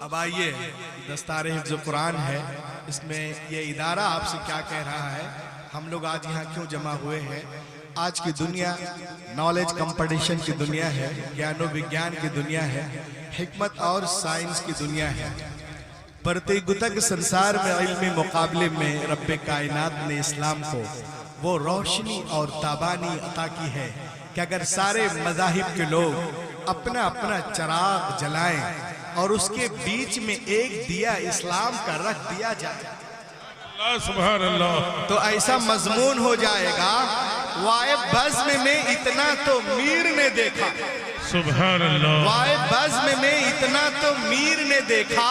अब आइए, दस्तार हिफ्ज़ कुरान है, इसमें ये इदारा आपसे क्या कह रहा है, हम लोग आज यहाँ क्यों जमा हुए हैं। आज की दुनिया नॉलेज कंपटीशन की दुनिया है, ज्ञानो विज्ञान की दुनिया है, हिकमत और साइंस की दुनिया है। प्रतिगुतक संसार में इल्मी मुकाबले में रब्बे कायनात ने इस्लाम को वो रोशनी और ताबानी अता की है कि अगर सारे मज़ाहिब के लोग अपना अपना चिराग जलाएं और उसके बीच में एक दिया इस्लाम का रख दिया जाए, सुभान अल्लाह, तो ऐसा मजमून हो जाएगा, वाए बज़्म में इतना तो मीर ने देखा, सुभान अल्लाह, वाए बज़्म में इतना तो मीर ने देखा,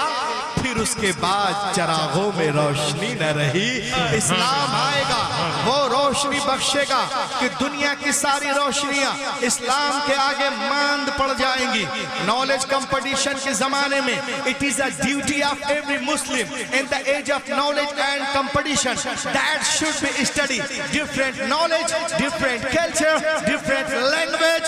फिर उसके बाद चरागों में रोशनी न रही। इस्लाम आएगा, वो रोशनी बख्शेगा कि दुनिया की सारी रोशनियां इस्लाम के आगे मांद पड़ जाएंगी। नॉलेज कंपटीशन के जमाने में it is a duty of every Muslim in the age of knowledge and competition that should be study different knowledge, different culture, different language,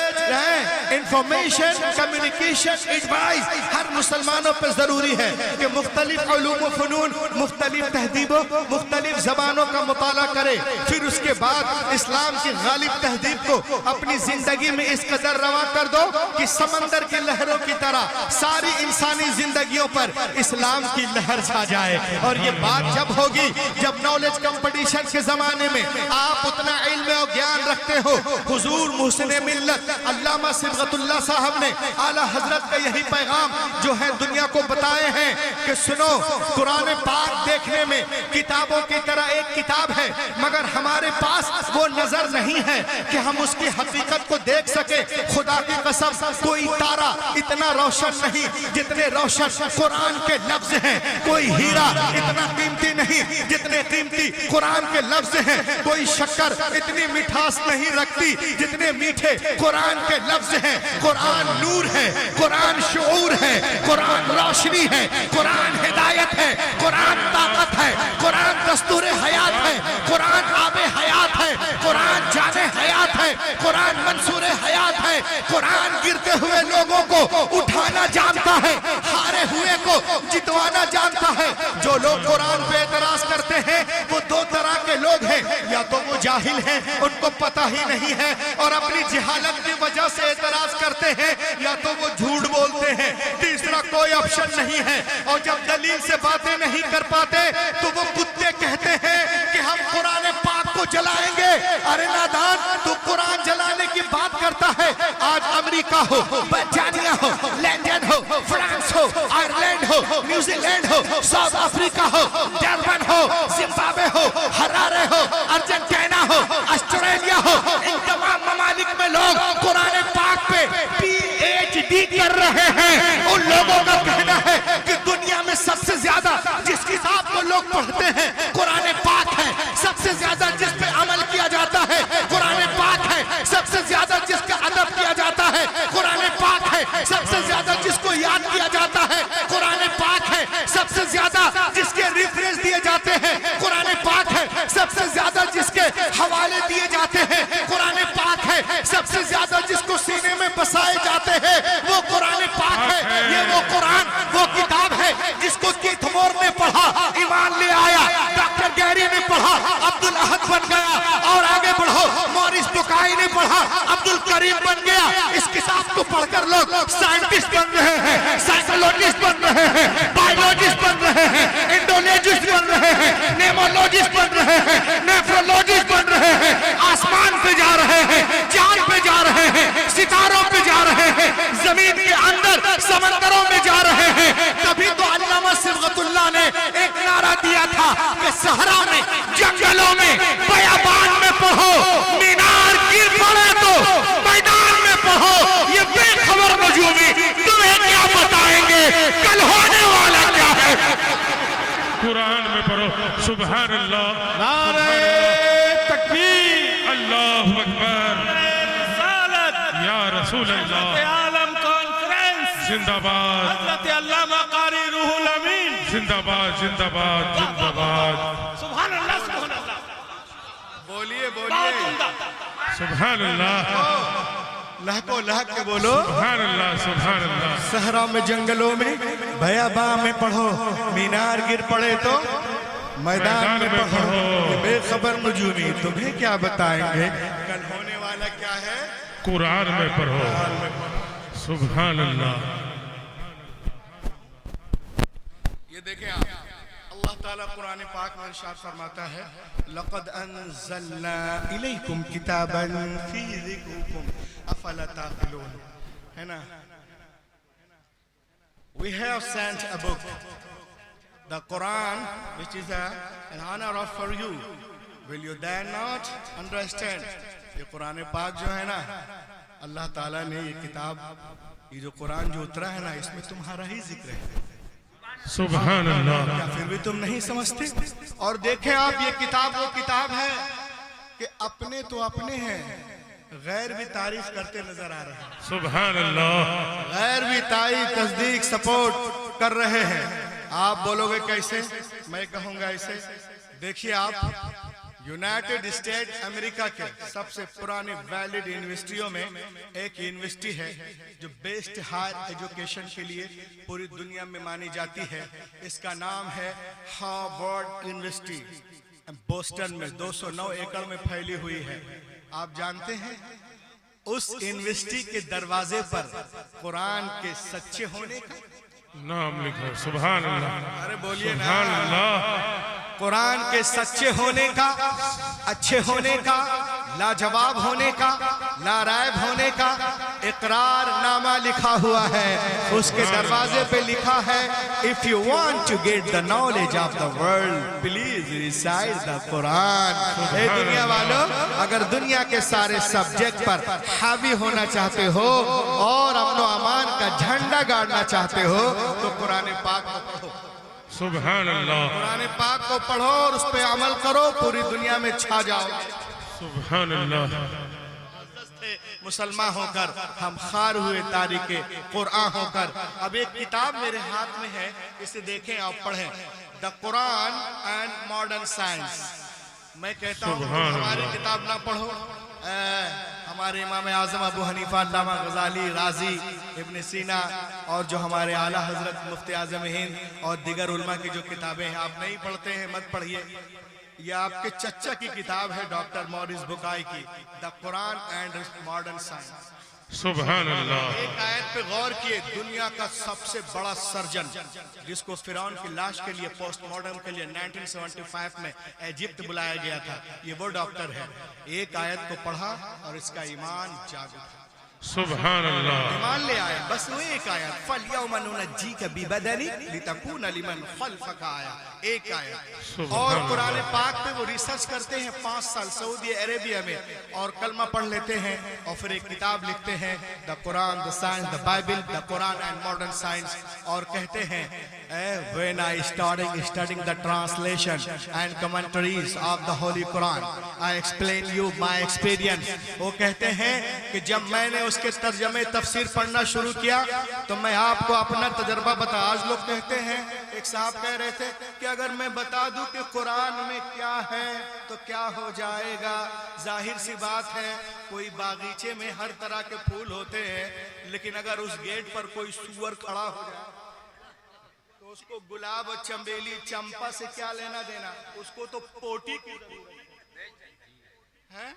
information, communication, advice. हर मुसलमानों पर जरूरी है कि मुख्तलिफ उलूम व फनून, मुख्तलिफ तहदीबों, मुख्तलिफ जबानों का मुताला करे, फिर उसके बाद इस्लाम की गालिब तहदीब को अपनी जिंदगी में इस कदर रवा कर दो कि समंदर की लहरों की तरह सारी इंसानी जिंदगियों पर इस्लाम की लहर छा जाए। और ये बात जब होगी जब नॉलेज कंपटीशन के जमाने में आप उतना इल्म और ज्ञान रखते हो। हुजूर मुहसिन मिल्लत अल्लामा सिबगतुल्लाह साहब ने आला हजरत का यही पैगाम जो है दुनिया को बताए हैं कि सुनो, कुरान पाक देखने में किताबों की तरह एक किताब है, मगर हमारे पास वो नजर नहीं है कि हम उसकी हकीकत को देख सके। खुदा की कसम, कोई तारा इतना रोशन नहीं जितने रोशन कुरान के लफ्ज हैं, कोई हीरा इतना कीमती नहीं जितने कीमती कुरान के लफ्ज हैं, कोई शक्कर इतनी मिठास नहीं रखती जितने मीठे कुरान के लफ्ज हैं। कुरान नूर है, कुरान शऊर है, कुरान रोशनी है, कुरान हिदायत है, कुरान ताकत है, कुरान दस्तूर हयात है, कुरान आबे हयात है, कुरान जाने हयात है, कुरान मंसूर हयात है। कुरान गिरते हुए लोगों को उठाना जानता है, हारे हुए को जितवाना जानता है। जो लोग कुरान पे एतराज करते हैं वो दो तरह के लोग हैं, या तो वो जाहिल हैं, उनको पता ही नहीं है और अपनी जहालत की वजह से एतराज करते हैं, या तो वो झूठ बोलते हैं। तीसरा कोई ऑप्शन नहीं है। और जब दलील से बातें नहीं कर पाते तो वो कुत्ते कहते हैं कि हम कुरान पाक को जलाएंगे। अरे नादान, तू कुरान जलाने की बात करता है। आज अमेरिका हो, बर्तानिया हो, लंदन हो, फ्रांस हो, आयरलैंड हो, न्यूजीलैंड हो, साउथ अफ्रीका हो, जर्मन हो, जिम्बाब्वे हो, हरारे हो, अर्जेंटीना हो, ऑस्ट्रेलिया हो, इन तमाम ममालिक में लोग कुरान पाक पे PhD कर रहे हैं। उन लोगों का कहना है कि दुनिया में सबसे ज्यादा जिस किताब को लोग पढ़ते हैं कुरान पाक है, सबसे ज्यादा जिस पे अमल किया जाता है कुरान पाक है, सबसे ज्यादा जिसका अदब किया जाता है कुरान पाक है, सबसे ज्यादा जिसको याद किया जाता है कुरान पाक है, सबसे ज्यादा जिसके रेफरेंस दिए जाते हैं कुरान पाक है, सबसे ज्यादा जिसके हवाले दिए जाते हैं कुरान पाक है, सबसे ज्यादा जिसको सीने में बसाए जाते हैं वो कुरान पाक है। ये वो कुरान, वो किताब है जिसको कीथ मोर ने पढ़ा, ईमान ले आया, डॉक्टर गैरी ने पढ़ा, अब्दुल अहद बन गया। और आगे बढ़ो, मॉरिस बुकाई ने पढ़ा, अब्दुल करीम बन गया। इस किताब को पढ़कर लोग साइंटिस्ट बन रहे हैं, साइकोलॉजिस्ट बन रहे हैं, बायोलॉजिस्ट बन रहे हैं, इंडोलॉजिस्ट बन रहे हैं, नेमोलॉजिस्ट बन रहे हैं, नेफ्रोलॉजिस्ट बन रहे हैं, आसमान पे जा रहे हैं, चांद पे जा रहे हैं, सितारों पे जा रहे हैं, जमीन के अंदर समंदरों में जा रहे हैं। तभी तो अल्लामा सिबगतुल्लाह ने एक नारा दिया था कि सहरा में, जंगलों में, बयाबान में पढ़ो, मीनार गिर पड़े तो मैदान में पढ़ो। ये बेखबर मजूमी तुम्हें क्या बताएंगे कल होने वाला क्या है। कुरान में पढ़ो। सुभान अल्लाह, नारे तकबीर, अल्लाहु अकबर, या रसूल अल्लाह, आलम कॉन्फ्रेंस जिंदाबाद, हज़रत अल्लामा कारी रूहुल अमीन, जिंदाबाद, जिंदाबाद, जिंदाबाद। सुभान अल्लाह, सुभान अल्लाह। बोलिए बहुत बोलिए, उम्दा। सुभान अल्लाह, लहको लहक के बोलो। सुभान अल्लाह, सुभान अल्लाह। सहरा में, जंगलों में भयाबा में पढ़ो, मीनार गिर पड़े तो मैदान में पढ़ो। ये बेखबर नजूमी तुम्हें क्या बताएंगे कल होने वाला क्या है। कुरान में पढ़ो। सुभान अल्लाह। ये देखें आप, अल्लाह ताला कुरान पाक में इरशाद फरमाता है, लक़द अंज़लना इलैकुम किताबन फी ज़िक्रिकुम अफ़ला ताक़िलून, है ना। We have sent a book, the Quran, which is an honor of for you. Will you then not understand? ये कुरान पाक जो है ना, अल्लाह ताला ने ये किताब, ये जो कुरान जो उतरा है ना, इसमें तुम्हारा ही जिक्र है। सुभान अल्लाह। क्या फिर भी तुम नहीं समझते? और देखें आप, ये किताब वो किताब है कि अपने तो अपने हैं, गैर भी तारीफ करते नजर आ रहे हैं। सुभान अल्लाह। गैर भी तारीफ, तस्दीक, सपोर्ट कर रहे हैं। आप बोलोगे कैसे? मैं कहूंगा ऐसे। देखिए आप, यूनाइटेड स्टेट अमेरिका के सबसे पुरानी वैलिड यूनिवर्सिटियों में एक यूनिवर्सिटी है जो बेस्ट हायर एजुकेशन के लिए पूरी दुनिया में मानी जाती है। इसका नाम है हार्वर्ड यूनिवर्सिटी, बोस्टन में 209 एकड़ में फैली हुई है। आप जानते हैं उस यूनिवर्सिटी के दरवाजे पर कुरान के सच्चे होने का नाम लिखो। सुभान अल्लाह। अरे बोलिए ना, सुभान अल्लाह। कुरान के सच्चे होने का, अच्छे होने का, लाजवाब होने का, नारायब होने का इकरार नामा लिखा हुआ है। उसके दरवाजे पे लिखा है, if you want to get the knowledge of the world please recite the Quran. ए दुनिया वालों, अगर दुनिया के सारे सब्जेक्ट पर हावी होना चाहते हो और अमन अमान का झंडा गाड़ना चाहते हो तो कुरान पाक को पढ़ो। सुभान अल्लाह। कुरान पाक को पढ़ो और उस पे अमल करो, पूरी दुनिया में छा जाओ। सुभान अल्लाह। मुसलमान होकर हम खार हुए तारीखे कुरान होकर। अब एक किताब मेरे हाथ में है, इसे देखें और पढ़ें, the Quran and modern science. मैं कहता हूँ हमारी किताब ना पढ़ो, हमारे इमाम आजम अबू हनीफा, अल्लामा गजाली, राजी, इब्न सीना और जो हमारे आला हजरत मुफ्ती आजम हिंद और दिगर उलमा की जो किताबें हैं आप नहीं पढ़ते हैं, मत पढ़िए। यह आपके चच्चा की किताब है डॉक्टर मॉरिस बुकाई की, the Quran and modern science. सुभान अल्लाह। एक आयत पे गौर किए, दुनिया का सबसे बड़ा सर्जन जिसको फिरौन की लाश के लिए पोस्टमार्टम के लिए 1975 में इजिप्ट बुलाया गया था, ये वो डॉक्टर है। एक आयत को पढ़ा और इसका ईमान जागा, सुभान अल्लाह। ईमान ले आया। बस वो एक आयत, फल जी का बिबदनी लितकून लिमन खल्फका आया, एक आयत। और कुरान पाक पे वो रिसर्च करते हैं 5 साल सऊदी अरेबिया में और कलमा पढ़ लेते हैं और फिर एक किताब लिखते हैं, the Quran, the science, the Bible, the Quran and modern science. और कहते हैं, when I started studying the translation and commentaries of the Holy Quran, I explain you my experience। वो कहते हैं कि जब मैंने उसके तर्जमे तफसीर पढ़ना शुरू किया तो मैं आपको अपना तजर्बा बता। आज लोग कहते हैं, एक साहब कह रहे थे कि अगर मैं बता दूं कि कुरान में क्या है तो क्या हो जाएगा। जाहिर सी बात है, कोई बागीचे में हर तरह के फूल होते हैं, लेकिन अगर उस गेट पर कोई सूअर खड़ा हो जाए तो उसको गुलाब और चंबेली चंपा से क्या लेना देना, उसको तो पोटी की है।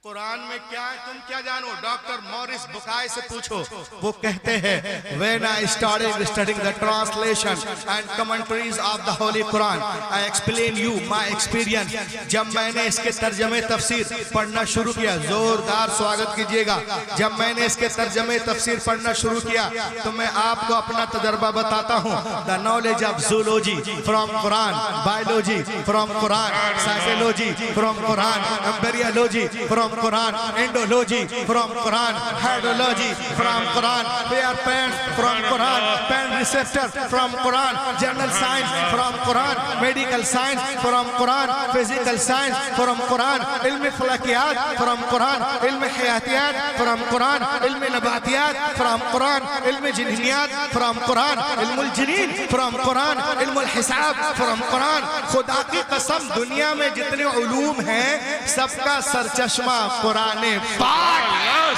कुरान में क्या है तुम क्या जानो? डॉक्टर मॉरिस बुकाई से पूछो, वो कहते हैं, when I started studying the translation and commentaries of the Holy Quran, I explain you my experience। जब मैंने इसके तर्जमे तफसीर पढ़ना शुरू किया, जोरदार स्वागत कीजिएगा। जब मैंने इसके तर्जमे तफसीर पढ़ना शुरू किया तो मैं आपको अपना तजर्बा बताता हूँ। The knowledge of zoology from Quran, biology from Quran, psychology from Quran, embryology from Quran, Indology from Quran, Hydrology from Quran, Fair Pants from Quran, Pen Receptor from Quran, General Science from Quran, Medical Science from Quran, Physical Science from Quran, Ilm Falakiyat from Quran, Ilm Hayatiyat from Quran, Ilm Nabatiyat from Quran, Ilm Jiniyat from Quran, Ilm Jineen from Quran, Ilm Hisab from Quran। खुदा की कसम, दुनिया में जितने उलूम हैं सबका सरचश्मा कुरान पाक।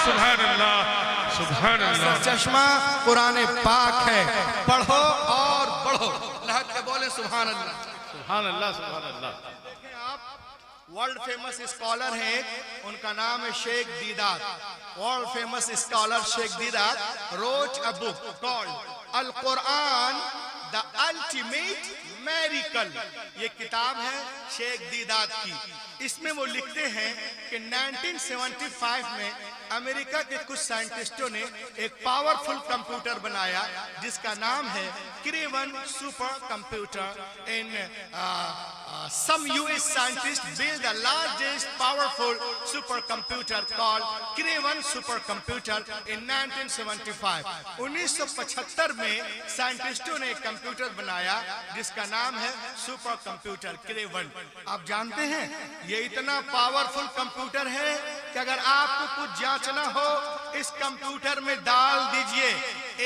सुभान अल्लाह। सुभान अल्लाह। चश्मा कुरान पाक है, पढ़ो और बढ़ो। अल्लाह के बोले सुभान अल्लाह, सुभान अल्लाह, सुभान अल्लाह। देखें आप, वर्ल्ड फेमस स्कॉलर हैं, उनका नाम है Sheikh Deedat. World famous scholar Sheikh Deedat wrote a book called Al Quran the ultimate miracle. ये किताब है शेख दीदात की। इसमें वो लिखते हैं कि 1975 में अमेरिका के कुछ साइंटिस्टों ने एक पावरफुल कंप्यूटर बनाया जिसका नाम है Kraven super computer. In some US scientists built the largest powerful supercomputer called Craven supercomputer in 1975। 1975 में साइंटिस्टों ने एक कंप्यूटर बनाया जिसका नाम है सुपर कंप्यूटर क्रेवन। आप जानते हैं ये इतना पावरफुल कंप्यूटर है कि अगर आपको कुछ जांचना हो इस कंप्यूटर में डाल दीजिए,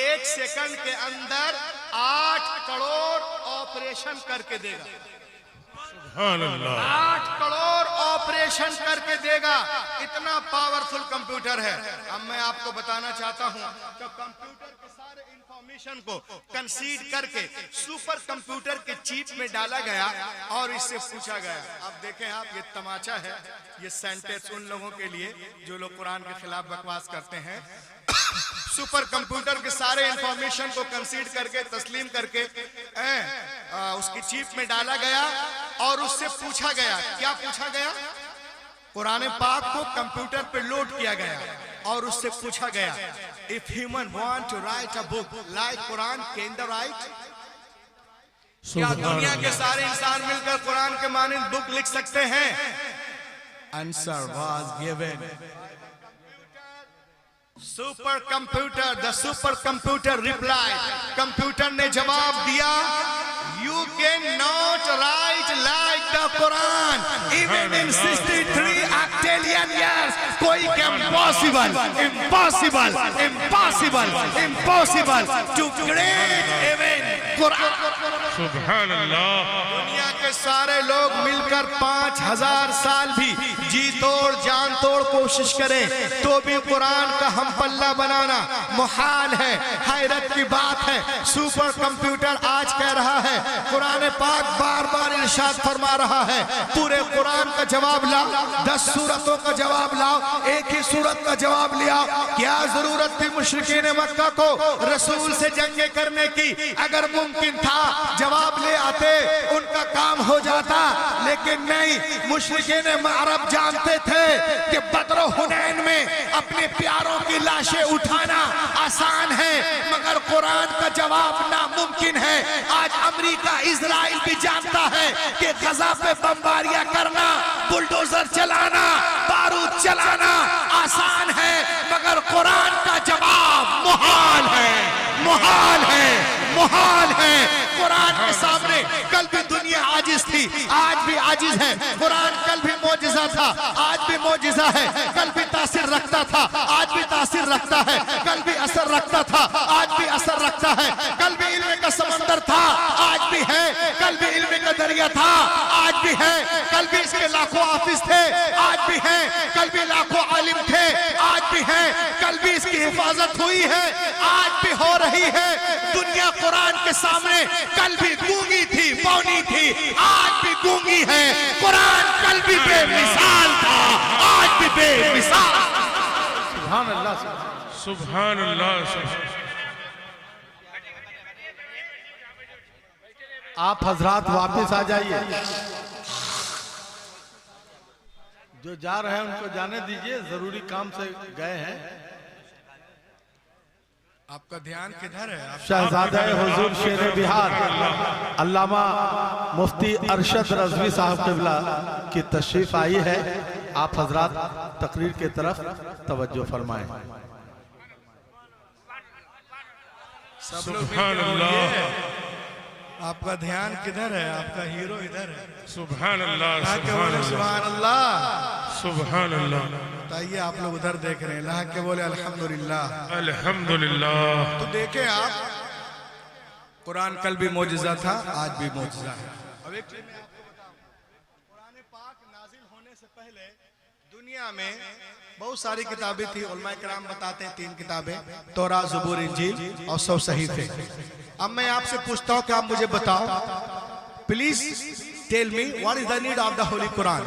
1 सेकंड के अंदर 8 करोड़ ऑपरेशन करके देगा। 8 करोड़ ऑपरेशन करके देगा, इतना पावरफुल कंप्यूटर है। अब मैं आपको बताना चाहता हूं कि कंप्यूटर के सारे इंफॉर्मेशन को कंसीड करके सुपर कंप्यूटर के चिप में डाला गया और इससे पूछा गया। अब देखें आप, ये तमाचा है, ये सेंटेंस उन लोगों के लिए जो लोग कुरान के खिलाफ बकवास करते हैं। सुपर कंप्यूटर के सारे इंफॉर्मेशन को कंसीड करके तस्लीम करके उसकी चिप में डाला गया और उससे पूछा गया। क्या पूछा गया? कुरान पाक को कंप्यूटर पे लोड किया गया और उससे पूछा गया, if human want to write a book like Quran can the write? क्या दुनिया के सारे इंसान मिलकर कुरान के मानिंद बुक लिख सकते हैं? Answer was given. Super computer, the super computer reply, computer ने जवाब दिया, you can not write like the Quran even in 63 octillion years। कोई impossible impossible impossible impossible to create even Quran. सुभान अल्लाह। दुनिया के सारे लोग मिलकर 5000 साल भी जी तोड़ जान तोड़ कोशिश करें तो भी कुरान का हम पल्ला बनाना मुहाल है। हैरत की बात है, सुपर कंप्यूटर आज कह रहा है, कुरान पाक बार बार इरशाद फरमा रहा है, पूरे कुरान का जवाब लाओ, 10 सूरतों का जवाब लाओ, एक ही सूरत का जवाब लिया। क्या जरूरत थी मुशरिकीन मक्का को रसूल से जंगे करने की? अगर मुमकिन था जवाब ले आते, उनका काम हो जाता, लेकिन नहीं। मुशरिकीन अरब जानते थे कि बद्र हुनैन में अपने प्यारों की लाशें उठाना आसान है मगर कुरान का जवाब नामुमकिन है। आज अमेरिका इजराइल भी जानता है कि गजा पे बमबारियां करना, बुलडोजर चलाना, बारूद चलाना आसान है मगर कुरान का जवाब मुहाल है, मुहाल है, मुहाल है। कुरान के सामने कल भी दुनिया आजिज थी, आज भी आजिज है। कुरान कल भी मौजिज़ा था, आज भी मौजिज़ा है। कल भी तासीर रखता था, आज भी तासीर रखता है। कल भी असर रखता था, आज भी असर रखता है। कल भी इल्म का समंदर था, आज भी है। कल भी इल्म का दरिया था, आज भी है। कल भी इसके लाखों हाफिज थे, आज भी है। कल भी लाखों आलिम थे, आज भी है। कल भी इसकी हिफाजत हुई है, आज भी हो रही है। दुनिया कुरान के सामने कल भी गूंगी थी, मौनी थी, आज भी गूंगी है। कुरान कल भी बेमिसाल था, आज भी बेमिसाल। सुभान अल्लाह, सुभान अल्लाह। आप हजरात वापस आ जाइए, जो जा रहे हैं उनको जाने दीजिए, जरूरी काम से गए हैं। आपका ध्यान किधर है? शहजादा हुजूर शेर बिहार अल्लामा मुफ्ती अरशद रज़वी साहब क़िबला की तशरीफ आई है। आप हजरात तकरीर की तरफ तवज्जो फरमाएं। सब लोग सुभान अल्लाह। आपका ध्यान किधर है? आपका हीरो इधर है। सुभान अल्लाह। बोले सुभान अल्लाह, सुभान अल्लाह। बताइए आप लोग उधर देख रहे हैं, अल्लाह के बोले अल्हम्दुलिल्लाह, अल्हम्दुलिल्लाह। तो देखे आप, कुरान कल भी मौजिज़ा था, आज भी मौजिज़ा है। अब एक चीज मैं आपको बताऊं, कुरान पाक नाजिल होने से पहले दुनिया में बहुत सारी किताबें थी। उलमा किराम बताते हैं 3 किताबें, तौरात, ज़बूर, इंजील और 100 सहीफे। अब मैं आपसे पूछता हूं कि आप मुझे बताओ, please tell me what is the need of the holy Quran.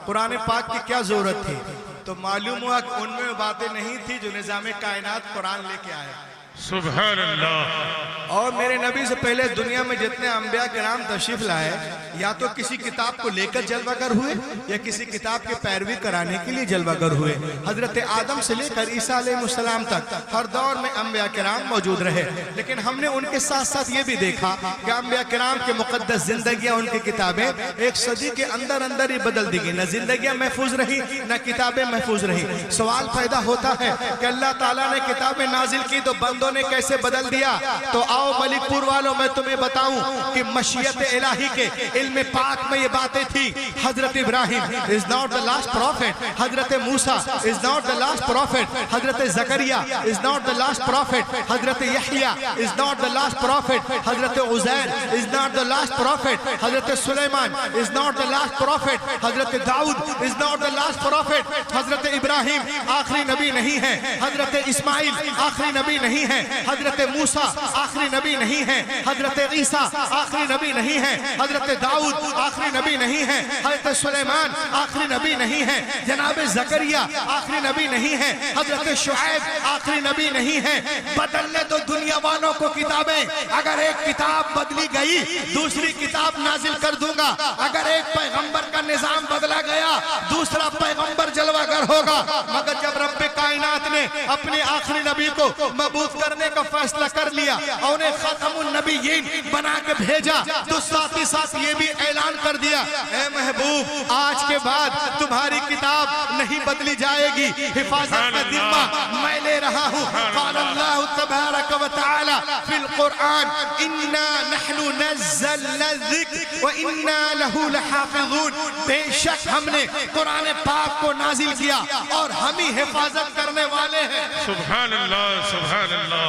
Quran पाक की क्या जरूरत थी? तो मालूम हुआ कि उनमें बातें नहीं थी जो निजाम कायनात कुरान लेके आया। सुभान अल्लाह। और मेरे नबी से पहले दुनिया में जितने अंबिया किराम तशरीफ लाए, या तो किसी किताब को लेकर जलवागर हुए या किसी किताब की पैरवी कराने के लिए जलवागर हुए। हजरत आदम से लेकर ईसा अलैहिस्सलाम तक हर दौर में अंबिया किराम मौजूद रहे। लेकिन हमने उनके साथ साथ ये भी देखा कि अंबिया किराम के मुकद्दस जिंदगियां, उनकी किताबें एक सदी के अंदर अंदर ही बदल दी गई। न जिंदगियां महफूज रही, न किताबें महफूज रही। सवाल पैदा होता है कि अल्लाह ताला ने किताबें नाजिल की तो बंदों ने कैसे बदल दिया? तो आओ मलिकपुर वालों, मैं तुम्हें बताऊं कि मशीयत इलाही के इल्म पाक में ये बातें थी। हजरत Ibrahim is not the last prophet, हजरत Musa is not the last prophet, हजरत Zakariya is not the last prophet, हजरत Yahya is not the last prophet, हजरत Uzair is not the last prophet, हजरत Sulaiman is not the last prophet, हजरत Dawood is not the last prophet, हजरत Ibrahim आखिरी नबी नहीं है, हजरत इस्माइल आखिरी नबी नहीं है, हजरत मूसा आखिरी नबी नहीं है, हजरत ईसा आखिरी नबी नहीं है, हजरत दाऊद आखिरी नबी नहीं है, हजरत सुलेमान आखिरी नबी नहीं है, जनाब जकरिया आखिरी नबी नहीं है, हजरत शुएब आखिरी नबी नहीं है। बदलने दो दुनिया वालों को किताबें। अगर एक किताब बदली गई, दूसरी किताब नाजिल कर दूंगा। अगर एक पैगंबर का निजाम बदला गया, दूसरा पैगंबर जलवागर होगा। मगर जब रब्बे कायनात ने अपने आखिरी नबी को मबूस करने का फैसला कर लिया और उन्हें खातमुन नबीयीन बना के भेजा, तो साथ ही साथ ये भी ऐलान कर दिया, ए महबूब, आज के बाद तुम्हारी किताब नहीं बदली जाएगी। हिफाजत का जिम्मा मैं ले रहा हूँ। क़ाल अल्लाह तबारक व तआला फिल कुरान, इन्ना नहनु नज़्ज़लना ज़िक्र व इन्ना लहू लहाफ़िज़ून। बेशक हमने कुरान पाक को नाजिल किया और हम ही हिफाजत करने वाले हैं। सुभान अल्लाह, सुभान अल्लाह,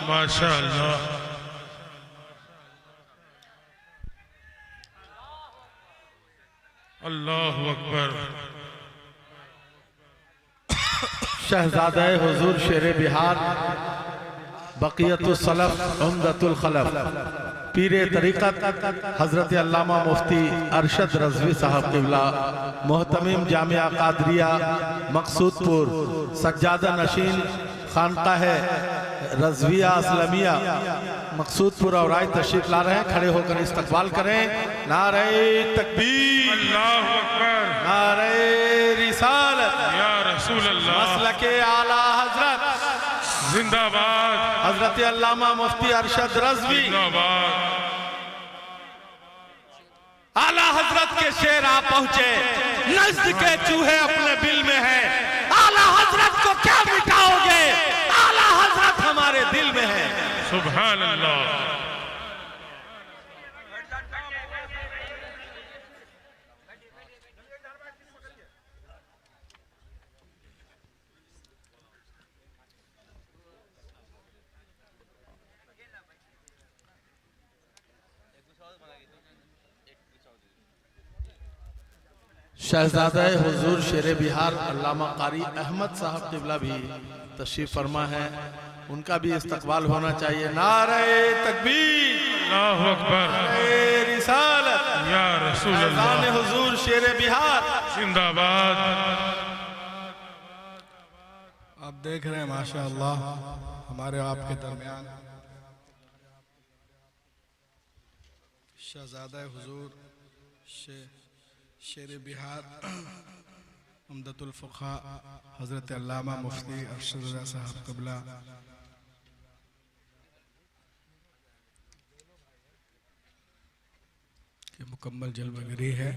माशा अल्लाह। अल्लाहु अकबर। शहजादा हुजूर शेर बिहार, बक़ियतुस सलफ़, उम्दतुल खलफ़, पीरे तरीक़त हज़रत अल्लामा मुफ्ती अरशद रज़वी साहब क़िबला, मोहतमिम जामिया क़ादरिया मक़सूदपुर, सज्जादा नशीन खानक़ाह रज़विया असलमिया मक़सूदपुर और आए तशरीफ ला रहे हैं। खड़े होकर इस्तक़बाल करें। नारे तकबीर, अल्लाहु अकबर, नारे रिसालत, या रसूल अल्लाह, मसलके आला हज़रत जिंदाबाद, हज़रत अल्लामा मुफ्ती अरशद रज़वी जिंदाबाद। आला हज़रत के शेर आ पहुंचे, नज़्द के चूहे अपने बिल में है। आला हज़रत को क्या मिटाओगे? आला हज़रत हमारे दिल में है। सुभान अल्लाह। शहजादा हुजूर शेर बिहार अल्लामा कारी अहमद साहब क़िबला भी तशरीफ फरमा है, उनका भी इस्तकबाल होना चाहिए। नारे तकबीर, अल्लाहु अकबर, नारे रिसालत, या रसूल अल्लाह, हुजूर शेर बिहार जिंदाबाद। आप देख रहे हैं माशाअल्लाह हमारे आपके दरमियान शहजादा हुजूर शेर बिहार उम्दतुल फ़ुक़हा हज़रत अल्लामा मुफ्ती अरशद रज़वी साहब क़िबला के मुकम्मल जलवागरी है।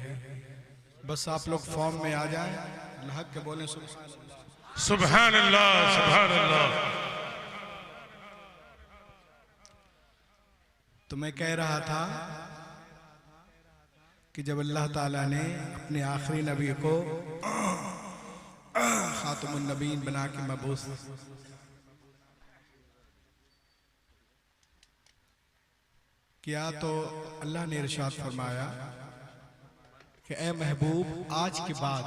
बस आप लोग फॉर्म में आ जाएं, अल्लाह के बोले सुभान अल्लाह, सुभान अल्लाह। तो मैं कह रहा था कि जब अल्लाह ताला ने अपने आखिरी नबी को खातमुन नबीन बना के मबूस किया, तो अल्लाह ने इरशाद फरमाया कि ए महबूब, आज के बाद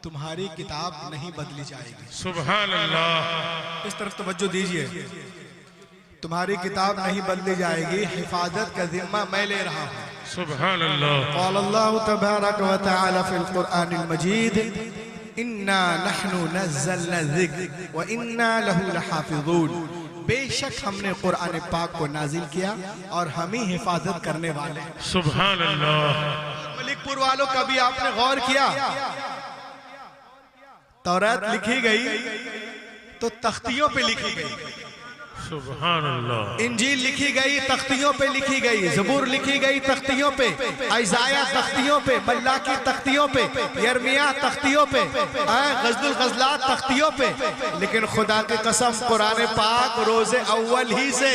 तुम्हारी किताब नहीं बदली जाएगी। सुभान अल्लाह। इस तरफ तवज्जो दीजिए। तुम्हारी किताब नहीं बदली जाएगी, हिफाजत का जिम्मा मैं ले रहा हूँ। सुभान अल्लाह। क़ाल अल्लाहु तबारक व तआला फ़िल क़ुरआनिल मजीद इन्ना नहनु नज़्ज़लना ज़िक्र व इन्ना लहू लहाफ़िज़ून। बेशक हमने कुरान पाक को नाजिल किया और हम ही हिफाजत करने वाले हैं। सुभान अल्लाह। मलिकपुर वालों, कभी आपने गौर किया तौरात लिखी गई तो तख्तियों पे लिखी गई, सुभान अल्लाह। इंजील लिखी गई तख्तियों पे लिखी गई, ज़बूर लिखी गई तख्तियों पे, इज़ाया तख्तियों पे, मल्लाकी तख्तियों पे, यर्मिया तख्तियों पे, गज़लुल गज़लात तख्तियों पे। लेकिन खुदा की कसम कुरान पाक रोज़े अव्वल ही से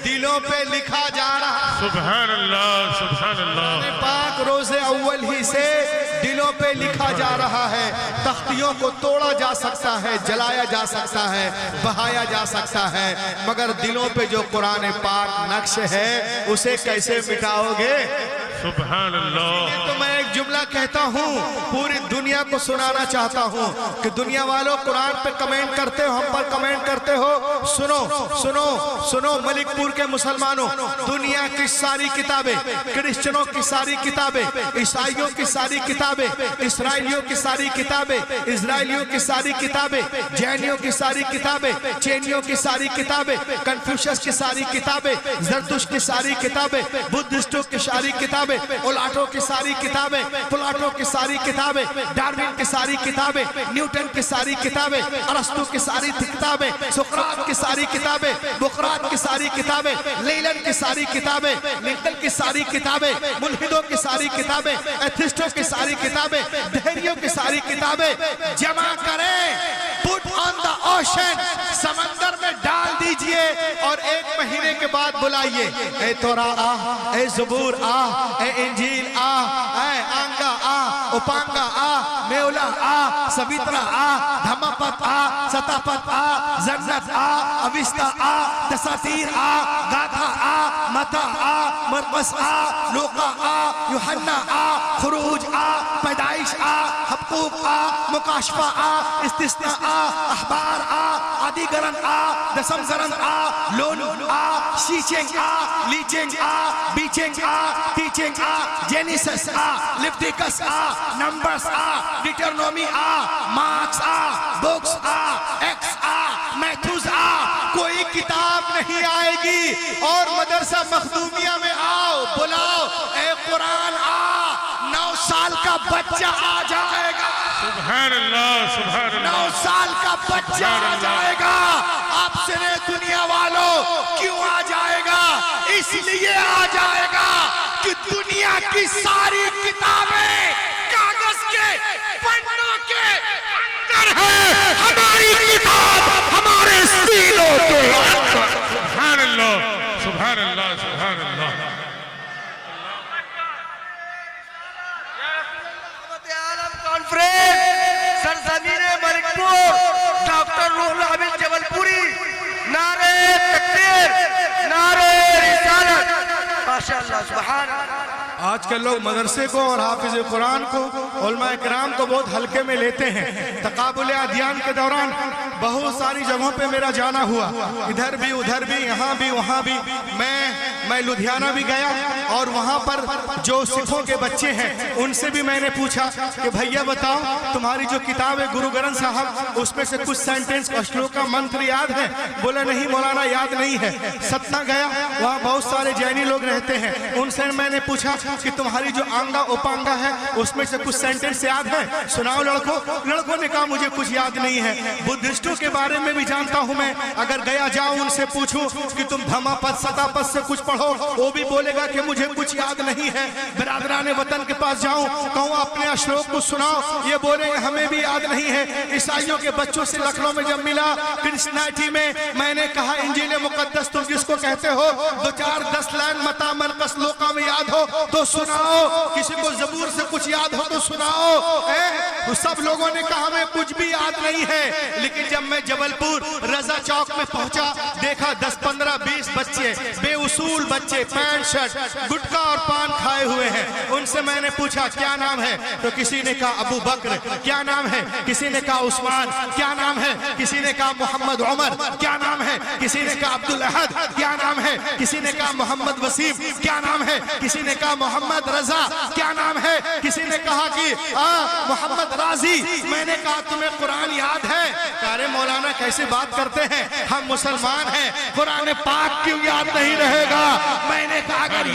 दिलों पे लिखा जा रहा है। सुभान अल्लाह। सुभान अल्लाह। कुरान पाक रोज़े अव्वल ही से दिलों पे लिखा जा रहा है। तख्तियों को तोड़ा जा सकता है, जलाया जा सकता है, बहाया जा सकता है, मगर दिलों पे जो कुरान पाक नक्श है उसे कैसे मिटाओगे? सुभान अल्लाह। तो मैं एक जुमला कहता हूँ, पूरी दुनिया को सुनाना चाहता हूँ कि दुनिया वालों कुरान पे कमेंट करते हो, हम पर कमेंट करते हो। सुनो सुनो सुनो मलिकपुर के मुसलमानों, दुनिया की सारी किताबें, क्रिश्चियनों की सारी किताबें, ईसाइयों की सारी किताबें, इसराइलियों की सारी किताबें, इजराइलियों की सारी किताबें, जैनियों की सारी किताबें, चीनियों की सारी किताबें, कन्फ्यूशियस की सारी किताबें, जरतुश की सारी किताबें, बुद्धिस्टों की सारी किताबें, ओलाटो की सारी किताबें, प्लाटो की सारी किताबें, डार्विन की सारी किताबें, न्यूटन की सारी किताबें, अरस्तु की सारी किताबें, सुकरात की सारी किताबें, बुकरात की सारी किताबें, लेलन की सारी किताबें, लिंकन की सारी किताबें, मुल्हिदों की सारी किताबें, एथिस्टों की सारी किताबें, दहरियों की सारी किताबें जमा करें, पुट ऑन द ओशन, समंदर में डाल दीजिए और एक महीने के बाद बुलाइए, ए तोरा आ, ए ज़बूर आ, ए इंजील आ, ए आंगा आ, उपांगा आ, मेउला आ, सवित्रा आ, धम्मपद आ, सतापद आ, जन्नत आ, अविस्ता आ, दसातीर आ, गाथा आ, मता आ, मरकस आ, लूका आ, यूहन्ना आ, खुरूज आ, पैदाइश आ, हबकूक आ, मुकाशफा आ, इस्तिस्ना आ, अखबार आ, आदिगरन आ, दसमगरन आ, लोन आ, शीचेंग आ, लीचेंग आ, बीचेंग आ, टीचिंग आ, जेनेसिस आ, लेविटिकस आ, नंबर्स आ, डिटरनोमी आ, मार्क्स आ, बुक्स आ, एक्स आ, मैथ्यूज आ, कोई किताब नहीं आएगी। और मदरसा मखदूमिया में आओ, बुलाओ, ए कुरान आ, 9 साल का बच्चा आ जाएगा। सुभान अल्लाह। सुभान अल्लाह। 9 साल का बच्चा आ जाएगा। आपसे ने दुनिया वालों क्यों आ जाएगा? इसलिए आ जाएगा कि दुनिया की सारी किताबें कागज के पन्नों के अंदर है, हमारी किताब हमारे सीनों के अंदर। सुभान अल्लाह। सुभान अल्लाह। सुभान अल्लाह। कॉन्फ्रेंस सरजमीने मलिकपुर, डॉक्टर रुहुल अमीन जबलपुरी, नारे तकबीर, नारे रिसालत, माशाअल्लाह, सुभान अल्लाह। आजकल लोग मदरसे को और हाफिज कुरान को, उलमा इकराम को बहुत हल्के में लेते हैं। तकाबुल अदियान के दौरान बहुत सारी जगहों पे मेरा जाना हुआ, इधर भी उधर भी, यहाँ भी वहाँ भी। मैं लुधियाना भी गया और वहाँ पर जो सिखों के बच्चे हैं उनसे भी मैंने पूछा कि भैया बताओ तुम्हारी जो किताब है गुरु ग्रंथ साहब, उसमें से कुछ सेंटेंस और श्लोक का मंत्र याद है? बोले नहीं मौलाना याद नहीं है। सतना गया, वहाँ बहुत सारे जैनी लोग रहते हैं, उनसे मैंने पूछा कि तुम्हारी जो आंगा उपांगा है उसमें से कुछ सेंटेंस याद है? सुनाओ लड़कों। लड़कों ने कहा मुझे कुछ याद नहीं है। बुद्धिस्टों के बारे में भी जानता हूं मैं, अगर गया जाऊं उनसे पूछूं कि तुम धम्मपद सतापद से कुछ पढ़ो, वो भी बोलेगा कि मुझे कुछ याद नहीं है। बिरादराने वतन के पास जाऊं, कहूं अपने श्लोक को सुनाओ, ये बोलेंगे हमें भी याद नहीं है। ईसाइयों के बच्चों से लखनऊ में जब मिला क्रिश्चियनिटी में, मैंने कहा इंजील मुकद्दस तुम जिसको कहते हो 2-4-10 लाइन मता मरकस लोका में याद हो तो सुनाओ, किसी को जबूर से कुछ याद हो तो सुनाओ। तो सब लोगों ने कहा हमें कुछ भी याद नहीं है। लेकिन जब मैं जबलपुर रजा चौक में पहुंचा, देखा 10-15-20 बच्चे बेउसूल बच्चे पैंट शर्ट गुटखा और पान खाए हुए हैं। उनसे मैंने पूछा क्या नाम है, तो किसी ने कहा अबू बकर, क्या नाम है, किसी ने कहा उस्मान, क्या नाम है, किसी ने कहा मोहम्मद उमर, क्या नाम है, किसी ने कहा अब्दुल अहद, क्या नाम है, किसी ने कहा मोहम्मद वसीम, क्या नाम है, किसी ने कहा मोहम्मद रजा, क्या नाम है, किसी ने कहा कि मोहम्मद राजी। मैंने कहा तुम्हें कुरान याद है? अरे मौलाना कैसे बात करते हैं, हम मुसलमान हैं, कुरान पाक क्यों याद नहीं रहेगा? मैंने कहा अगर